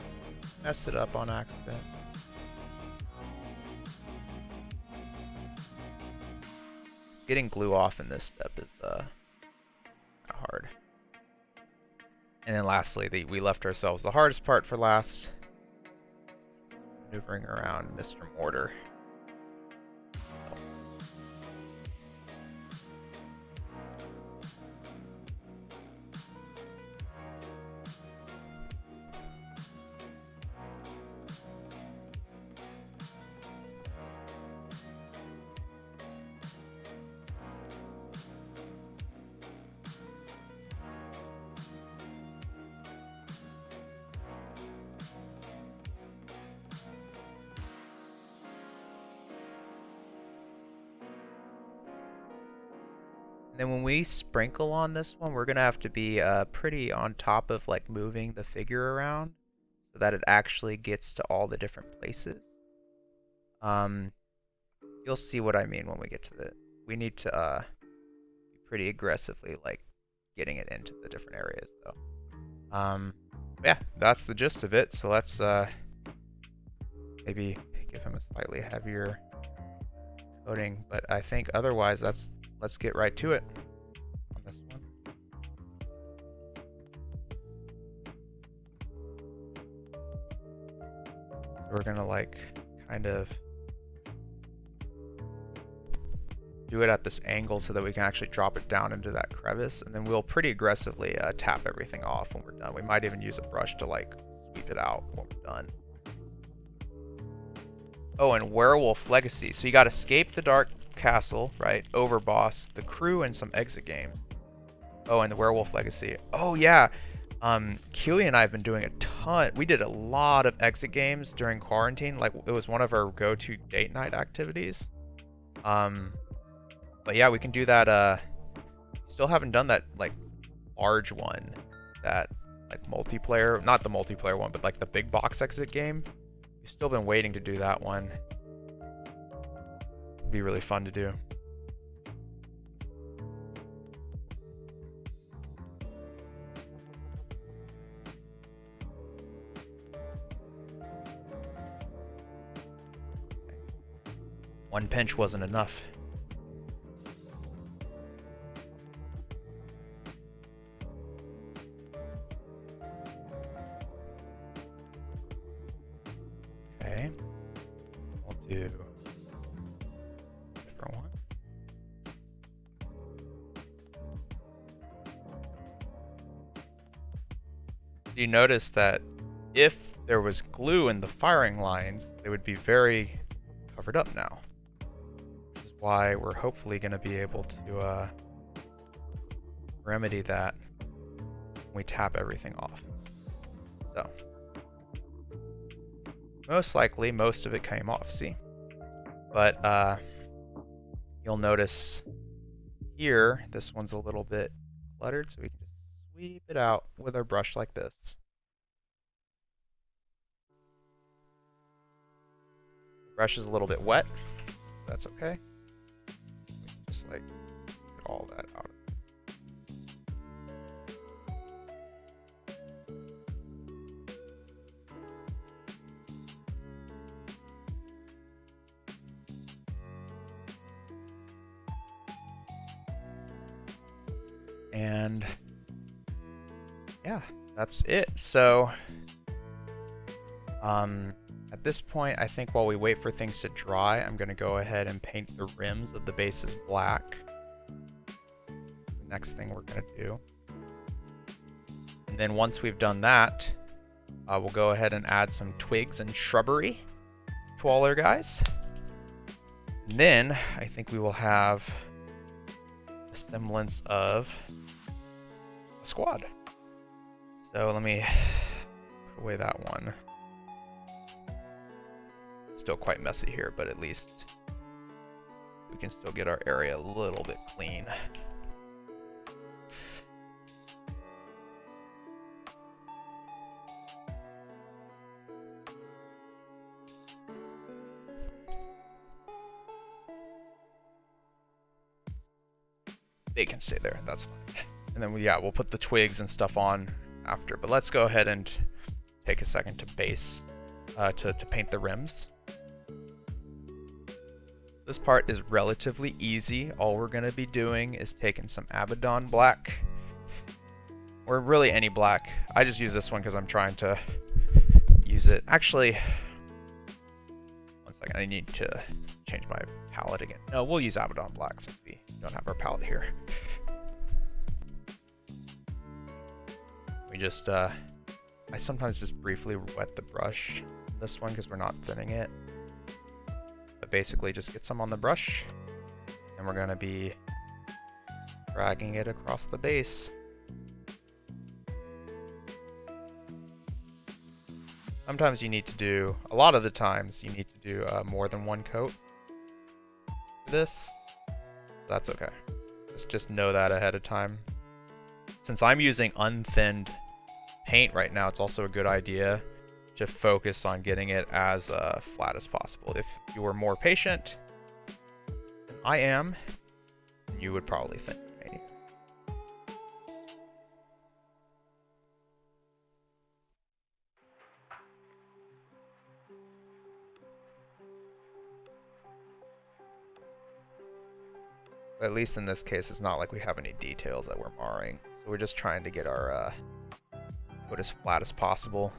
mess it up on accident. Getting glue off in this step is hard. And then lastly, we left ourselves the hardest part for last. Maneuvering around Mr. Mortar. And then when we sprinkle on this one, we're gonna have to be pretty on top of like moving the figure around so that it actually gets to all the different places. You'll see what I mean when we get to the. We need to be pretty aggressively like getting it into the different areas though. Yeah, that's the gist of it. So let's maybe give him a slightly heavier coating, but I think otherwise let's get right to it on this one. We're gonna like kind of do it at this angle so that we can actually drop it down into that crevice, and then we'll pretty aggressively tap everything off when we're done. We might even use a brush to like sweep it out when we're done. Oh, and Werewolf Legacy. So you got Escape the Dark Castle, right? Overboss, The Crew, and some exit games. Oh, and the Werewolf Legacy. Oh yeah, Keely and I have been doing a ton. We did a lot of exit games during quarantine. Like it was one of our go-to date night activities. But yeah, we can do that. Still haven't done that like large one, that like multiplayer, not the multiplayer one, but like the big box exit game. We've still been waiting to do that one. It'd be really fun to do. One pinch wasn't enough. Okay, we'll do a different one. You notice that if there was glue in the firing lines, they would be very covered up now. Which is why we're hopefully going to be able to remedy that when we tap everything off. So most likely, most of it came off, see? But you'll notice here, this one's a little bit cluttered, so we can just sweep it out with our brush like this. The brush is a little bit wet, that's okay. We can just like get all that out. And yeah, that's it. So at this point, I think while we wait for things to dry, I'm going to go ahead and paint the rims of the bases black. The next thing we're going to do. And then once we've done that, we'll go ahead and add some twigs and shrubbery to all our guys. And then I think we will have a semblance of a squad. So let me put away that one. Still quite messy here, but at least we can still get our area a little bit clean. They can stay there, that's fine. And then we'll put the twigs and stuff on after. But let's go ahead and take a second to to paint the rims. This part is relatively easy. All we're going to be doing is taking some Abaddon black, or really any black. I just use this one because I'm trying to use it. Actually, one second, I need to change my palette again. No, we'll use Abaddon black since we don't have our palette here. We just, I sometimes just briefly wet the brush on this one because we're not thinning it. But basically just get some on the brush, and we're going to be dragging it across the base. Sometimes you need to do, a lot of the times you need to do more than one coat for this. That's okay. Just know that ahead of time. Since I'm using unthinned paint right now, it's also a good idea to focus on getting it as flat as possible. If you were more patient than I am, you would probably thin paint. But at least in this case, it's not like we have any details that we're marring. So we're just trying to get our foot as flat as possible.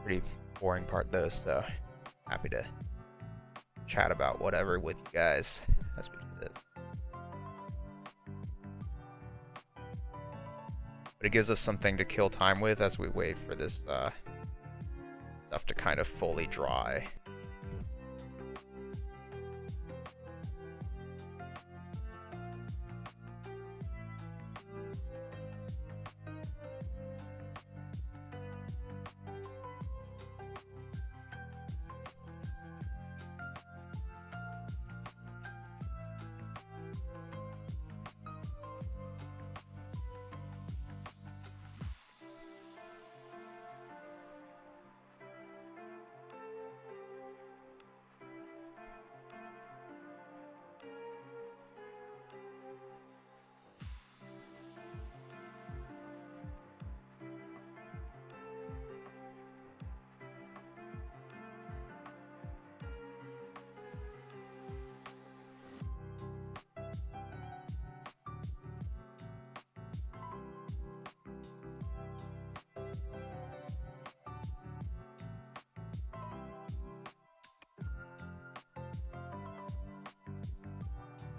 Pretty boring part though, so happy to chat about whatever with you guys as we do this. But it gives us something to kill time with as we wait for this stuff to kind of fully dry.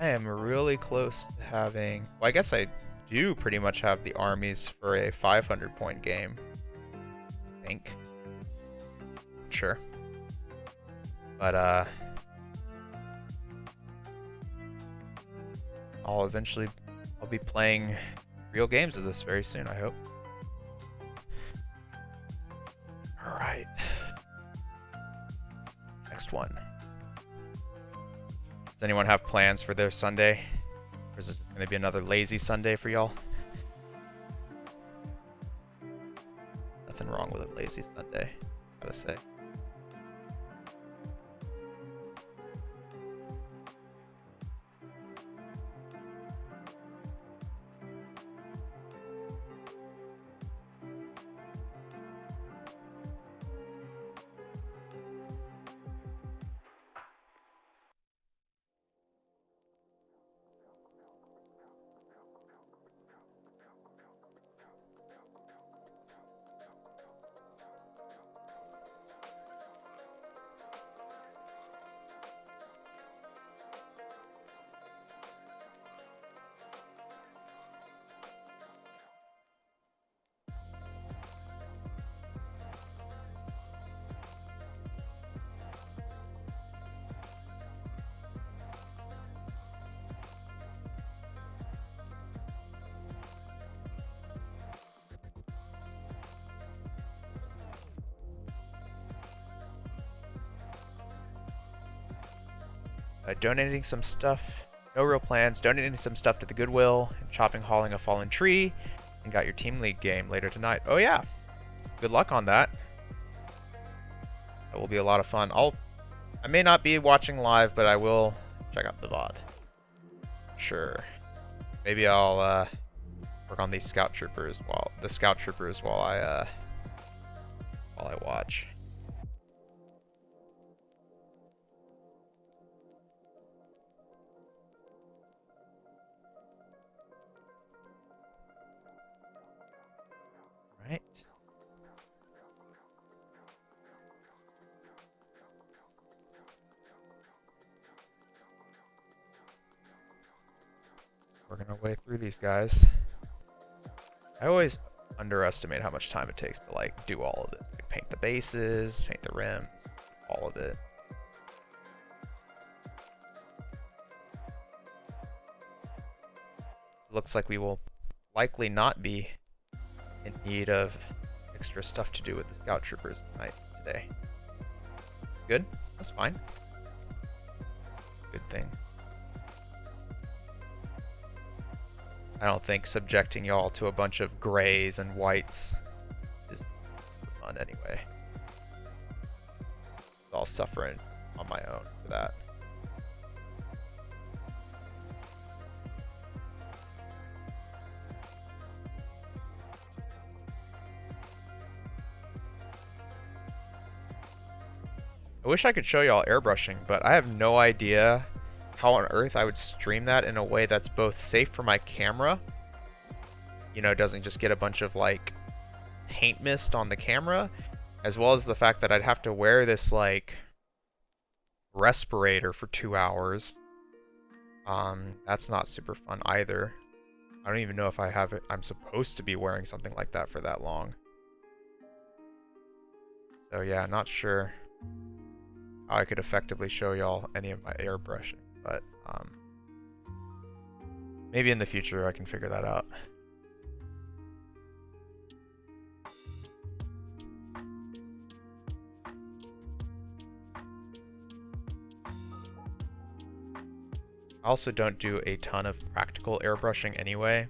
I am really close to having... Well, I guess I do pretty much have the armies for a 500-point game. I think. Not sure. But, I'll be playing real games of this very soon, I hope. Alright. Next one. Does anyone have plans for their Sunday? Or is it going to be another lazy Sunday for y'all? Nothing wrong with a lazy Sunday, gotta say. Donating some stuff, no real plans, donating some stuff to the Goodwill, and chopping, hauling a fallen tree, and got your Team League game later tonight. Oh yeah, good luck on that. That will be a lot of fun. I may not be watching live, but I will check out the VOD. Sure. Maybe I'll work on these Scout Troopers while I watch. Right. Working our way through these guys. I always underestimate how much time it takes to like do all of it. Like, paint the bases, paint the rim, all of it. Looks like we will likely not be in need of extra stuff to do with the Scout Troopers today. Good? That's fine. Good thing. I don't think subjecting y'all to a bunch of grays and whites is fun anyway. I'll suffer on my own for that. I wish I could show y'all airbrushing, but I have no idea how on earth I would stream that in a way that's both safe for my camera, you know, doesn't just get a bunch of like paint mist on the camera, as well as the fact that I'd have to wear this like respirator for 2 hours. That's not super fun either. I don't even know if I'm supposed to be wearing something like that for that long. So yeah, not sure how I could effectively show y'all any of my airbrushing, but maybe in the future I can figure that out. I also don't do a ton of practical airbrushing anyway.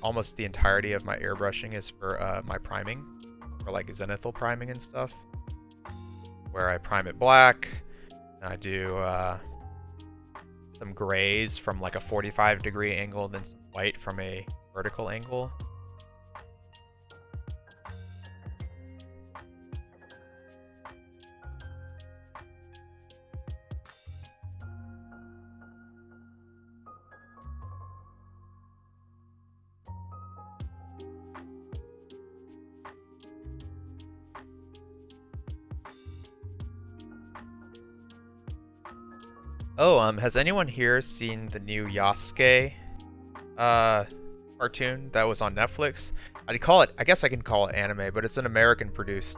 Almost the entirety of my airbrushing is for my priming, for like zenithal priming and stuff, where I prime it black, and I do some grays from like a 45-degree angle, then some white from a vertical angle. Oh, has anyone here seen the new Yasuke cartoon that was on Netflix? I guess I can call it anime, but it's an American produced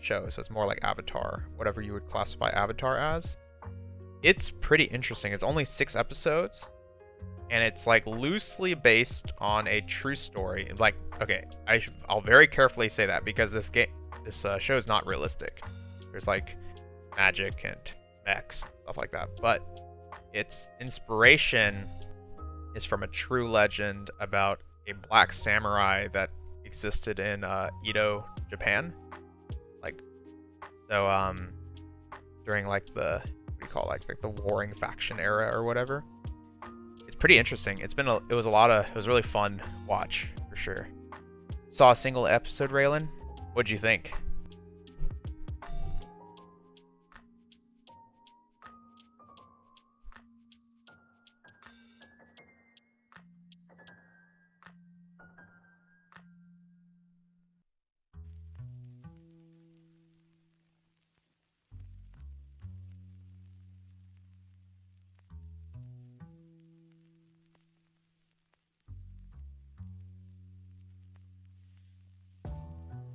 show, so it's more like Avatar, whatever you would classify Avatar as. It's pretty interesting. It's only 6 episodes, and it's like loosely based on a true story. Like, okay, I'll very carefully say that because this show is not realistic. There's like magic and mechs, stuff like that, but its inspiration is from a true legend about a black samurai that existed in Edo, Japan. Like, so during like the what do you call it, like the warring faction era or whatever. It's pretty interesting. It was a really fun watch for sure. Saw a single episode, Raylan. What'd you think?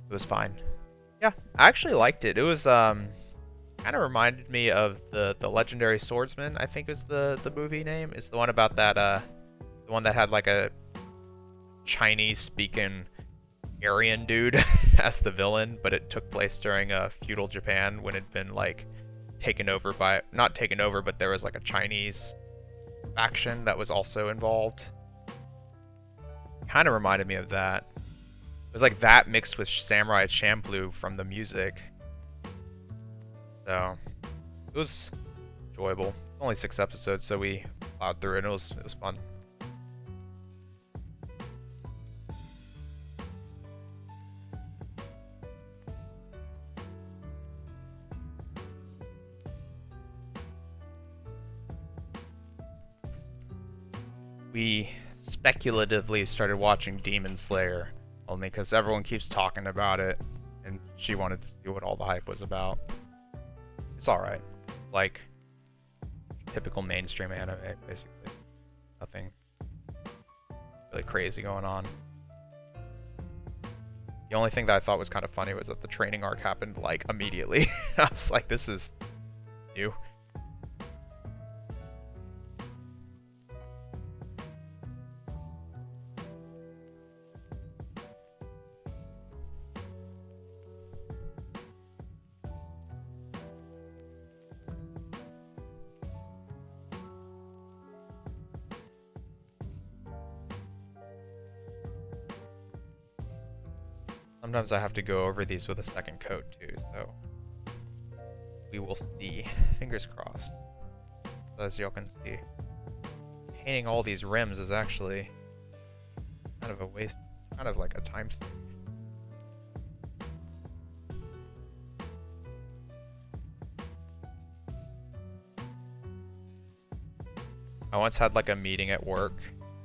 It was fine. Yeah, I actually liked it. It was kind of reminded me of the Legendary Swordsman, I think is the movie name. It's the one about that the one that had like a Chinese speaking Aryan dude as the villain, but it took place during feudal Japan when it'd been like taken over by, not taken over, but there was like a Chinese faction that was also involved. Kind of reminded me of that. It was like that mixed with Samurai Champloo from the music. So it was enjoyable. Only 6 episodes, so we plowed through it, and it was fun. We speculatively started watching Demon Slayer only because everyone keeps talking about it, and she wanted to see what all the hype was about. It's alright. It's like typical mainstream anime, basically. Nothing really crazy going on. The only thing that I thought was kind of funny was that the training arc happened like immediately. I was like, this is new. sometimes I have to go over these with a second coat too, so we will see. Fingers crossed. As y'all can see, painting all these rims is actually kind of a waste, kind of like a time sink. I once had like a meeting at work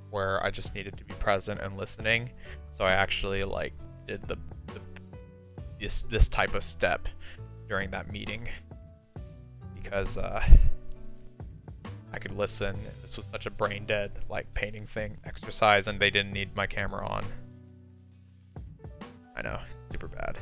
where I just needed to be present and listening, so I actually like did this type of step during that meeting because I could listen. This was such a brain dead like painting thing exercise, and they didn't need my camera on. I know, super bad.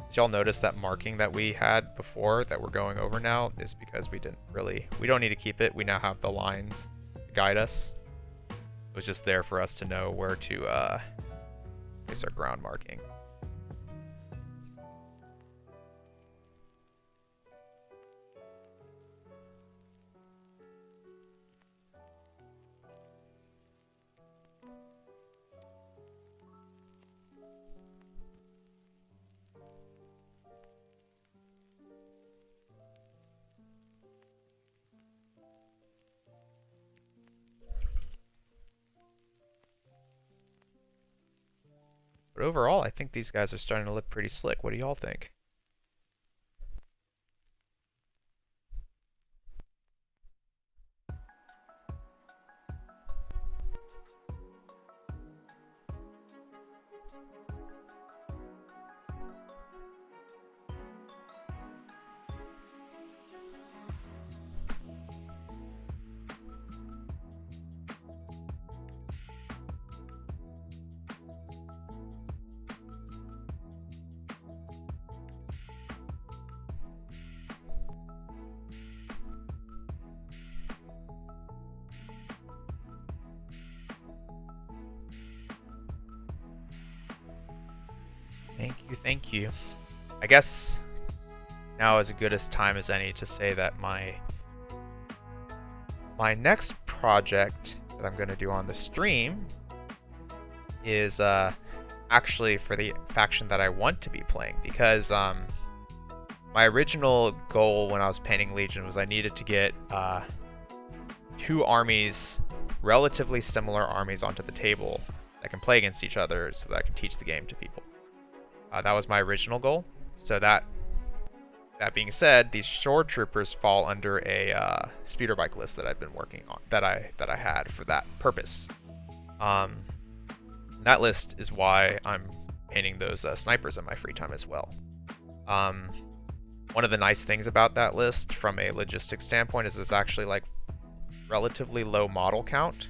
Did y'all notice that marking that we had before that we're going over now is because we don't need to keep it. We now have the lines to guide us. It was just there for us to know where to place our ground marking. But overall, I think these guys are starting to look pretty slick. What do y'all think? Thank you. I guess now is as good a time as any to say that my next project that I'm going to do on the stream is actually for the faction that I want to be playing, because my original goal when I was painting Legion was I needed to get 2 armies, relatively similar armies, onto the table that can play against each other so that I can teach the game to people. That was my original goal. So that being said, these Shoretroopers fall under a speeder bike list that I've been working on, that I had for that purpose. That list is why I'm painting those snipers in my free time as well. One of the nice things about that list from a logistics standpoint is it's actually like relatively low model count,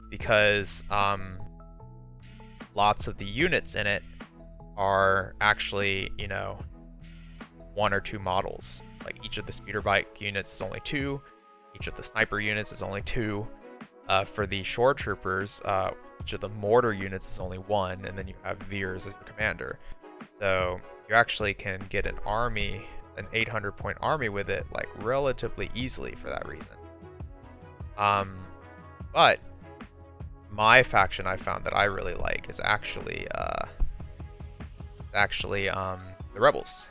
because lots of the units in it are actually, you know, 1 or 2 models. Like each of the speeder bike units is only 2, each of the sniper units is only 2. For the Shoretroopers, each of the mortar units is only 1, and then you have Veers as your commander. So you actually can get an army, an 800-point army with it, like relatively easily for that reason. But my faction I found that I really like is actually the Rebels.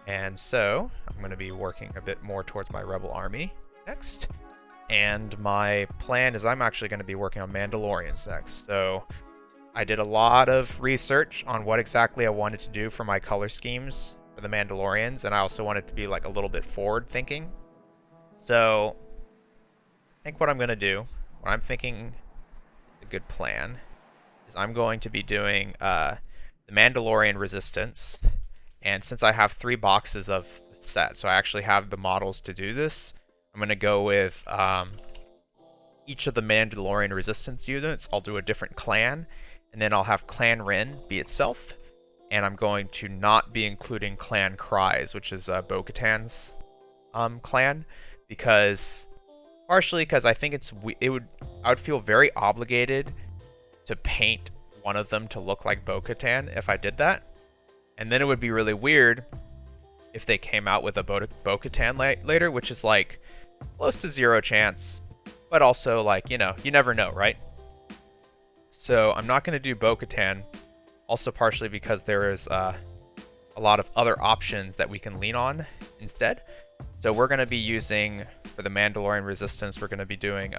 And so I'm going to be working a bit more towards my Rebel army next. And my plan is I'm actually going to be working on Mandalorians next. So I did a lot of research on what exactly I wanted to do for my color schemes for the Mandalorians, and I also wanted to be like a little bit forward thinking. So I think what I'm going to do, what I'm thinking is a good plan, is I'm going to be doing the Mandalorian Resistance. And since I have 3 boxes of the set, so I actually have the models to do this, I'm going to go with each of the Mandalorian Resistance units. I'll do a different clan, and then I'll have Clan Ren be itself. And I'm going to not be including Clan Kryze, which is Bo-Katan's clan, because partially because I think I would feel very obligated to paint one of them to look like Bo-Katan if I did that. And then it would be really weird if they came out with a Bo-Katan later, which is like close to 0 chance but also, like, you never know, right? So I'm not going to do Bo-Katan, also partially because there is a lot of other options that we can lean on instead. So we're going to be using, for the Mandalorian Resistance, we're going to be doing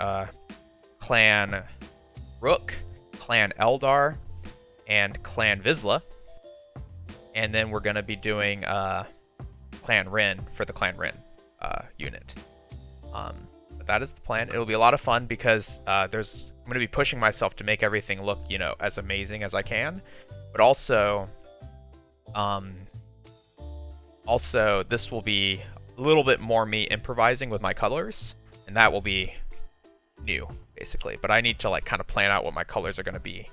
Clan Rook, Clan Eldar, and Clan Vizsla. And then we're going to be doing Clan Ren for the Clan Ren unit. But that is the plan. It'll be a lot of fun because I'm going to be pushing myself to make everything look, as amazing as I can. But also this will be a little bit more me improvising with my colors, and that will be new, basically. But I need to, like, kind of plan out what my colors are going to be.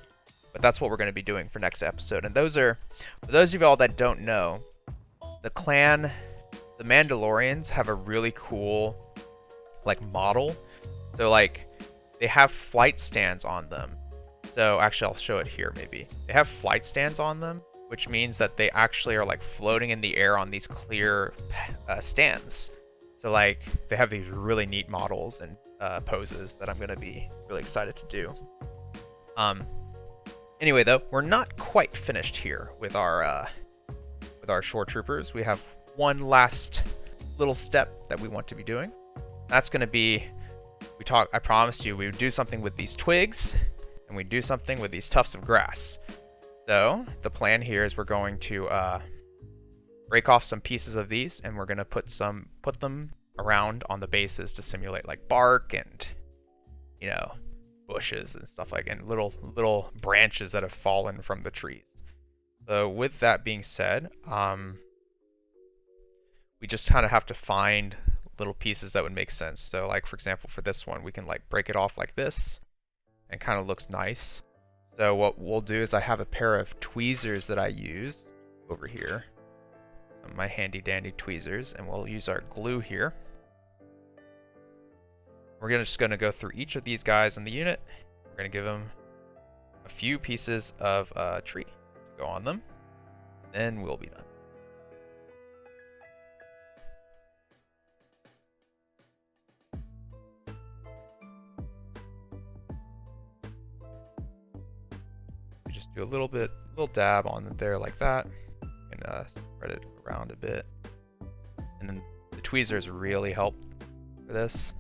But that's what we're going to be doing for next episode. And those are, for those of you all that don't know, the Mandalorians have a really cool, like, model. So, like, they have flight stands on them. So actually, I'll show it here maybe. They have flight stands on them, which means that they actually are, like, floating in the air on these clear stands. So, like, they have these really neat models and poses that I'm going to be really excited to do. Anyway, though, we're not quite finished here with our Shoretroopers. We have one last little step that we want to be doing. That's going to be, I promised you we would do something with these twigs, and we'd do something with these tufts of grass. So the plan here is we're going to break off some pieces of these, and we're going to put them around on the bases to simulate, like, bark and, bushes and stuff like, and little branches that have fallen from the trees. So with that being said, we just kind of have to find little pieces that would make sense. So, like, for example, for this one, we can, like, break it off like this, and kind of looks nice. So what we'll do is I have a pair of tweezers that I use over here, my handy dandy tweezers, and we'll use our glue here. We're just going to go through each of these guys in the unit. We're going to give them a few pieces of tree to go on them, and we'll be done. We just do a little dab on there like that, and spread it around a bit. And then the tweezers really help for this.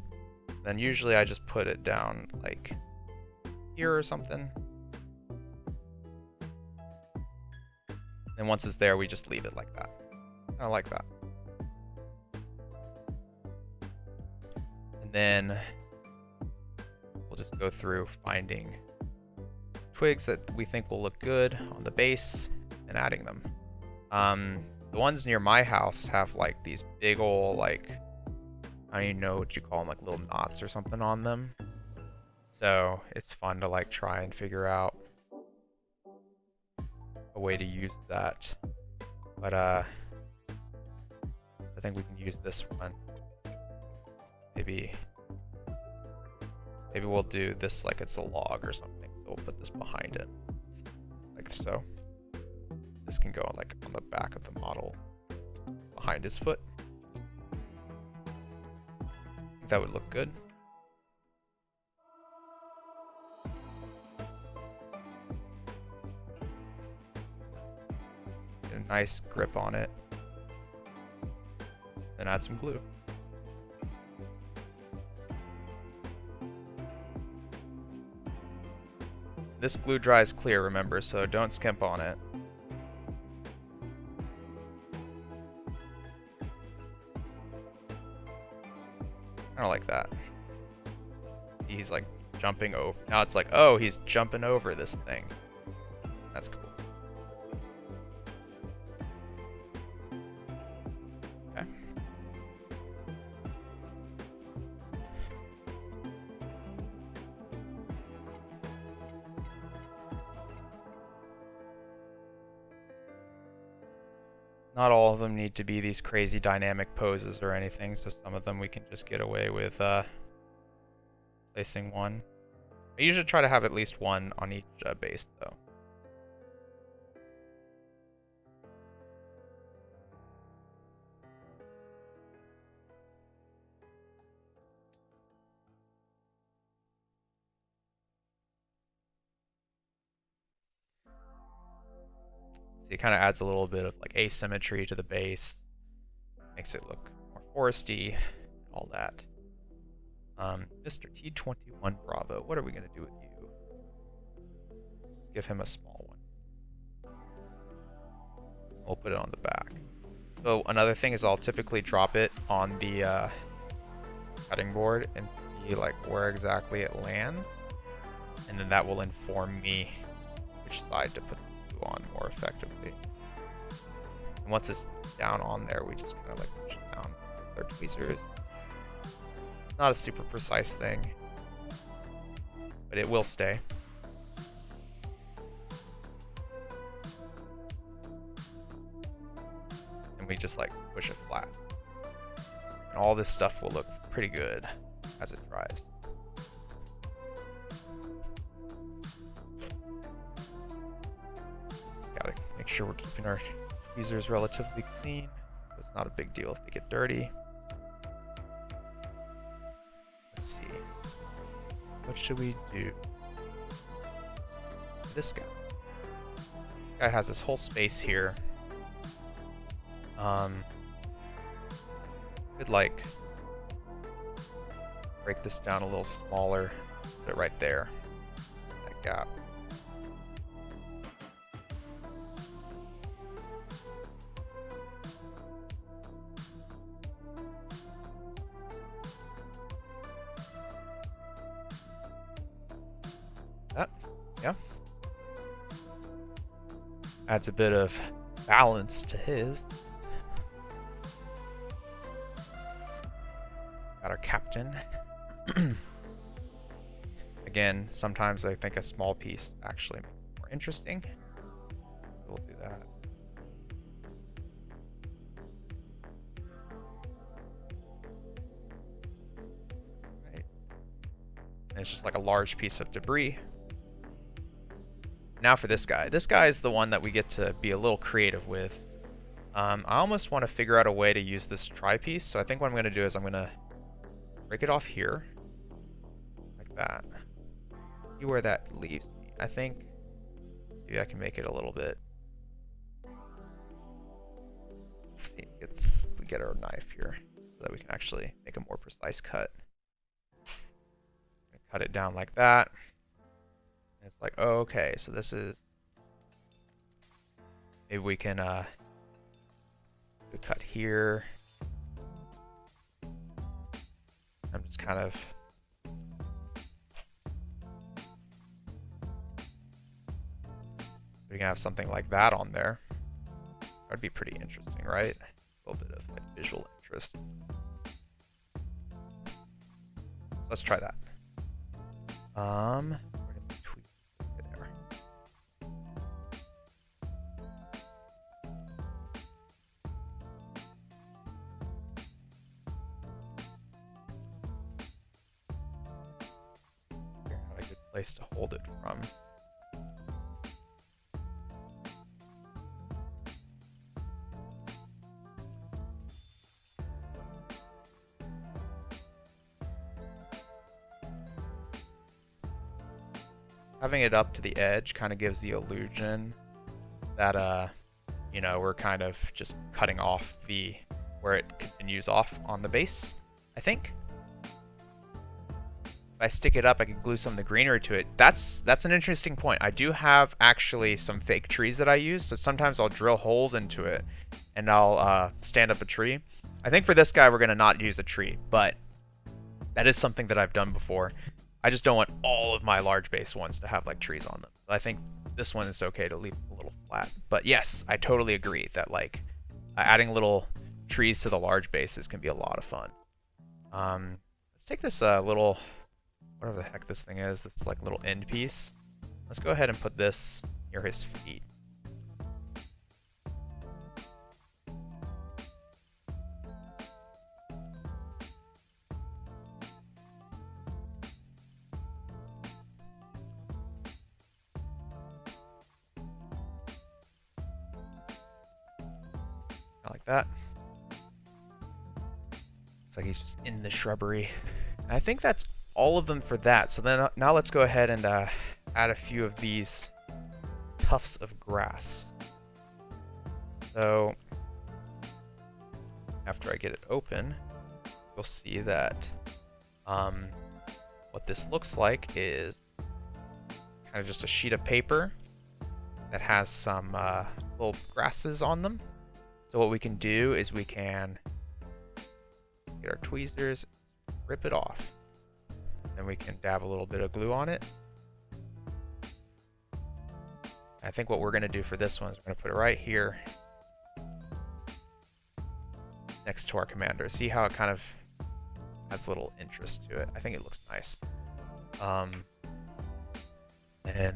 Then usually I just put it down, like, here or something. And once it's there, we just leave it like that. Kind of like that. And then we'll just go through finding twigs that we think will look good on the base and adding them. The ones near my house have, like, these big ol', like, I don't even know what you call them, like little knots or something on them. So it's fun to, like, try and figure out a way to use that. But I think we can use this one. Maybe we'll do this like it's a log or something. So we'll put this behind it, like so. This can go, like, on the back of the model behind his foot. I think that would look good. Get a nice grip on it. Then add some glue. This glue dries clear, remember, so don't skimp on it. Kind of like that. He's, like, jumping over. Now it's like, oh, he's jumping over this thing. That's cool. Okay. Not all of them need to be these crazy dynamic poses or anything, so some of them we can just get away with placing one. I usually try to have at least one on each base, though. See, it kind of adds a little bit of like asymmetry to the base. Makes it look more foresty, all that. Mr. T21 Bravo, what are we going to do with you? Give him a small one. We'll put it on the back. So another thing is I'll typically drop it on the cutting board and see like where exactly it lands. And then that will inform me which side to put the glue on more effectively. And once it's down on there, we just kind of like push it down with our tweezers. Not a super precise thing, but it will stay. And we just like push it flat. And all this stuff will look pretty good as it dries. Gotta make sure we're keeping our tweezers relatively clean. It's not a big deal if they get dirty. Let's see. What should we do? This guy. This guy has this whole space here. Could like break this down a little smaller. Put it right there. That gap. That, yeah. Adds a bit of balance to his. Got our captain. Again, sometimes I think a small piece actually makes it more interesting. So we'll do that. Right. And it's just like a large piece of debris. Now for this guy. This guy is the one that we get to be a little creative with. I almost want to figure out a way to use this tri-piece. So I think what I'm going to do is I'm going to break it off here. Like that. See where that leaves me. I think maybe I can make it a little bit. Let's see if we get our knife here so that we can actually make a more precise cut. Cut it down like that. It's like, oh, okay, so this is, maybe we can cut here. I'm just kind of we can have something like that on there. That would be pretty interesting, right? A little bit of like visual interest. So let's try that. Place to hold it from. Having it up to the edge kind of gives the illusion that you know, we're kind of just cutting off the where it continues off on the base, I think. I stick it up, I can glue some of the greenery to it. That's an interesting point. I do have actually some fake trees that I use, so sometimes I'll drill holes into it and I'll stand up a tree. I think for this guy we're gonna not use a tree, but that is something that I've done before. I just don't want all of my large base ones to have like trees on them. I think this one is okay to leave a little flat. But yes, I totally agree that like adding little trees to the large bases can be a lot of fun. Let's take this little, whatever the heck this thing is, this like little end piece. Let's go ahead and put this near his feet. Like that. It's like he's just in the shrubbery. And I think that's all of them for that. So then now let's go ahead and add a few of these tufts of grass. So after I get it open, you'll see that what this looks like is kind of just a sheet of paper that has some little grasses on them. So what we can do is we can get our tweezers, rip it off, and we can dab a little bit of glue on it. I think what we're going to do for this one is we're going to put it right here next to our commander. See how it kind of has a little interest to it. I think it looks nice. And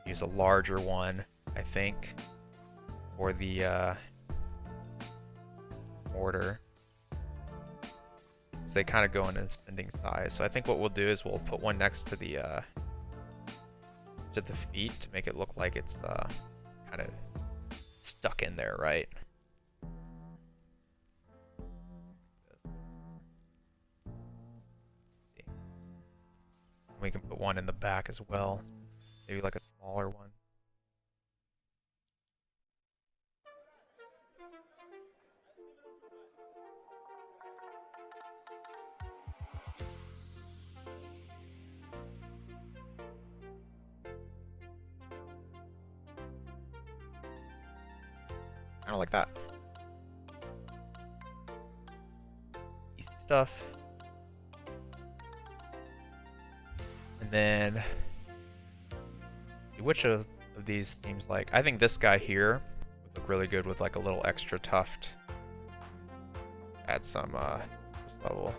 use a larger one, I think, for the mortar. So they kind of go in ascending size. So I think what we'll do is we'll put one next to the feet to make it look like it's kind of stuck in there, right? We can put one in the back as well, maybe like a smaller one. Kind of like that. Easy stuff. And then, which of these seems like? I think this guy here would look really good with like a little extra tuft. Add some this level.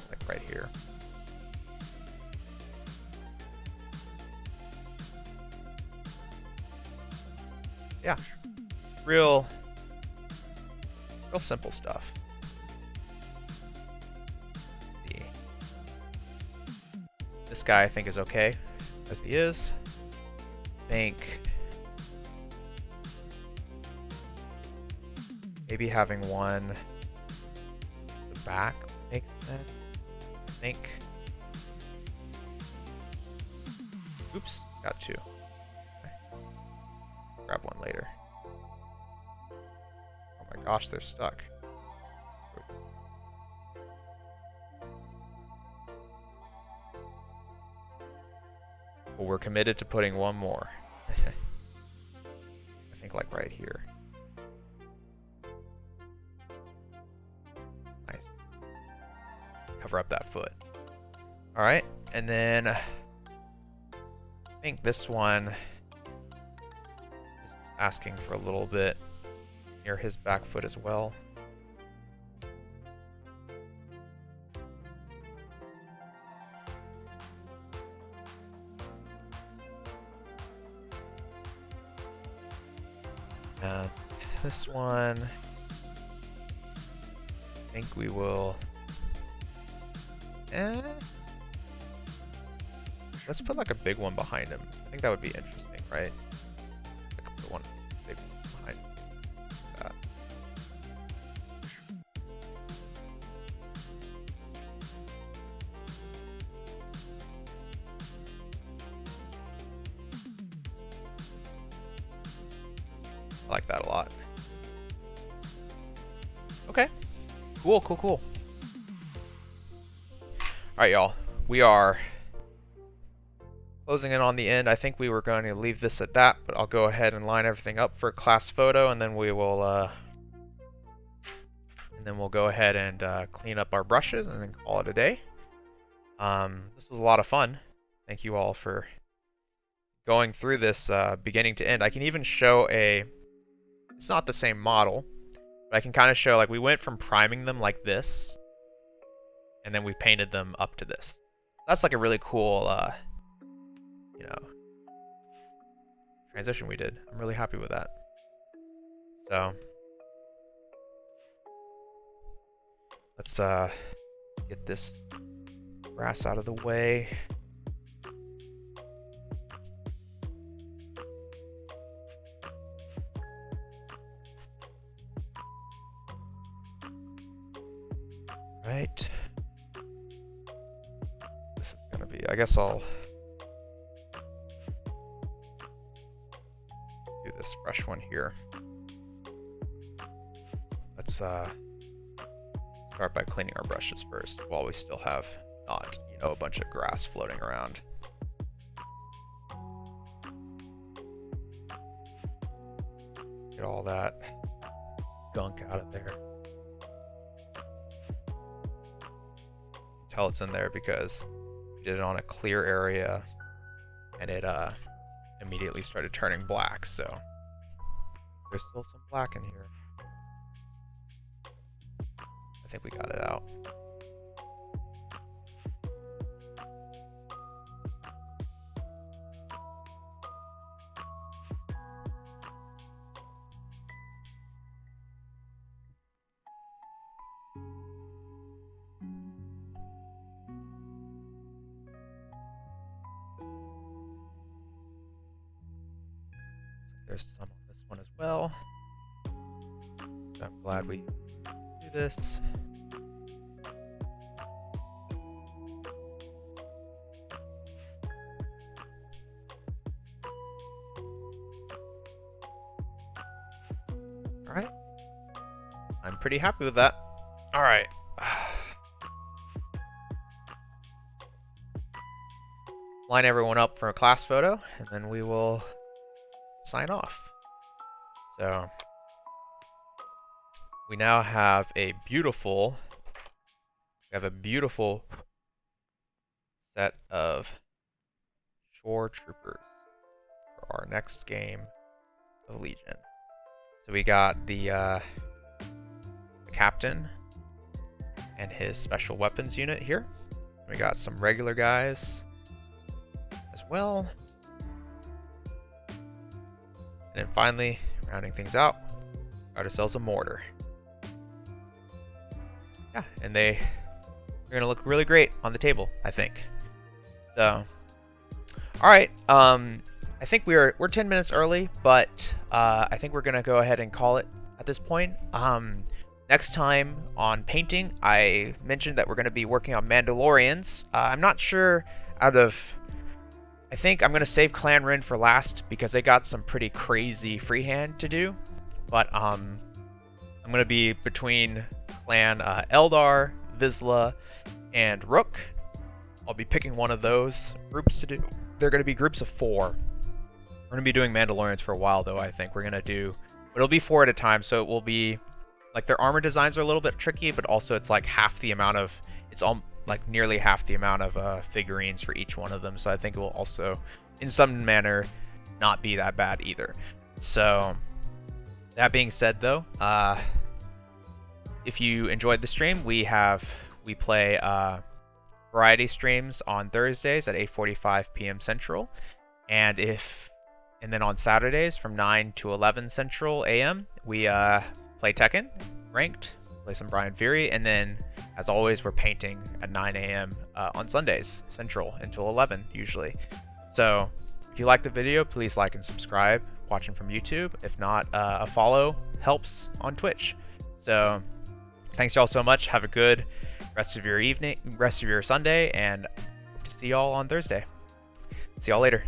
Like right here. Yeah, real simple stuff. This guy I think is okay as he is. I think maybe having one at the back makes sense. I think. Oops, got two. Grab one later. Oh my gosh, they're stuck. Well, we're committed to putting one more. I think like right here. Nice. Cover up that foot. Alright, and then I think this one asking for a little bit near his back foot as well. And this one, I think we will. Let's put like a big one behind him. I think that would be interesting, right? Put one big one behind that. I like that a lot. Okay. Cool, cool, cool. Alright, y'all. We are closing in on the end. I think we were going to leave this at that, but I'll go ahead and line everything up for a class photo, and then we will go ahead and clean up our brushes and then call it a day. This was a lot of fun. Thank you all for going through this beginning to end. I can even show it's not the same model, but I can kind of show, like, we went from priming them like this, and then we painted them up to this. That's like a really cool transition we did. I'm really happy with that. So let's get this grass out of the way. Right. This is gonna be, I guess I'll this fresh one here. Let's start by cleaning our brushes first while we still have not, a bunch of grass floating around. Get all that gunk out of there. Tell it's in there because we did it on a clear area and it immediately started turning black, so there's still some black in here. I think we got it out. There's some on this one as well. So I'm glad we do this. All right. I'm pretty happy with that. All right. Line everyone up for a class photo, and then we will sign off. So we now have a beautiful set of Shoretroopers for our next game of Legion. So we got the captain and his special weapons unit here. We got some regular guys as well. And then finally, rounding things out, got ourselves a mortar. Yeah, and they're gonna look really great on the table, I think. So, all right. I think we're 10 minutes early, but I think we're gonna go ahead and call it at this point. Next time on painting, I mentioned that we're gonna be working on Mandalorians. I'm not sure I think I'm going to save Clan Rin for last because they got some pretty crazy freehand to do. But I'm going to be between Clan Eldar, Vizsla, and Rook. I'll be picking one of those groups to do. They're going to be groups of 4. We're going to be doing Mandalorians for a while, though, I think. We're going to do... But it'll be 4 at a time, so it will be... Like, their armor designs are a little bit tricky, but also it's like half the amount of... It's all... like nearly half the amount of figurines for each one of them, so I think it will also in some manner not be that bad either. So that being said, though, if you enjoyed the stream, we play variety streams on Thursdays at 8:45 p.m. Central, and then on Saturdays from 9 to 11 Central a.m. we play Tekken ranked, play some Brian Fury, and then as always we're painting at 9 a.m. On Sundays Central until 11 usually. So if you like the video, please like and subscribe watching from YouTube. If not, a follow helps on Twitch. So thanks y'all so much. Have a good rest of your evening, rest of your Sunday, and hope to see y'all on Thursday. See y'all later.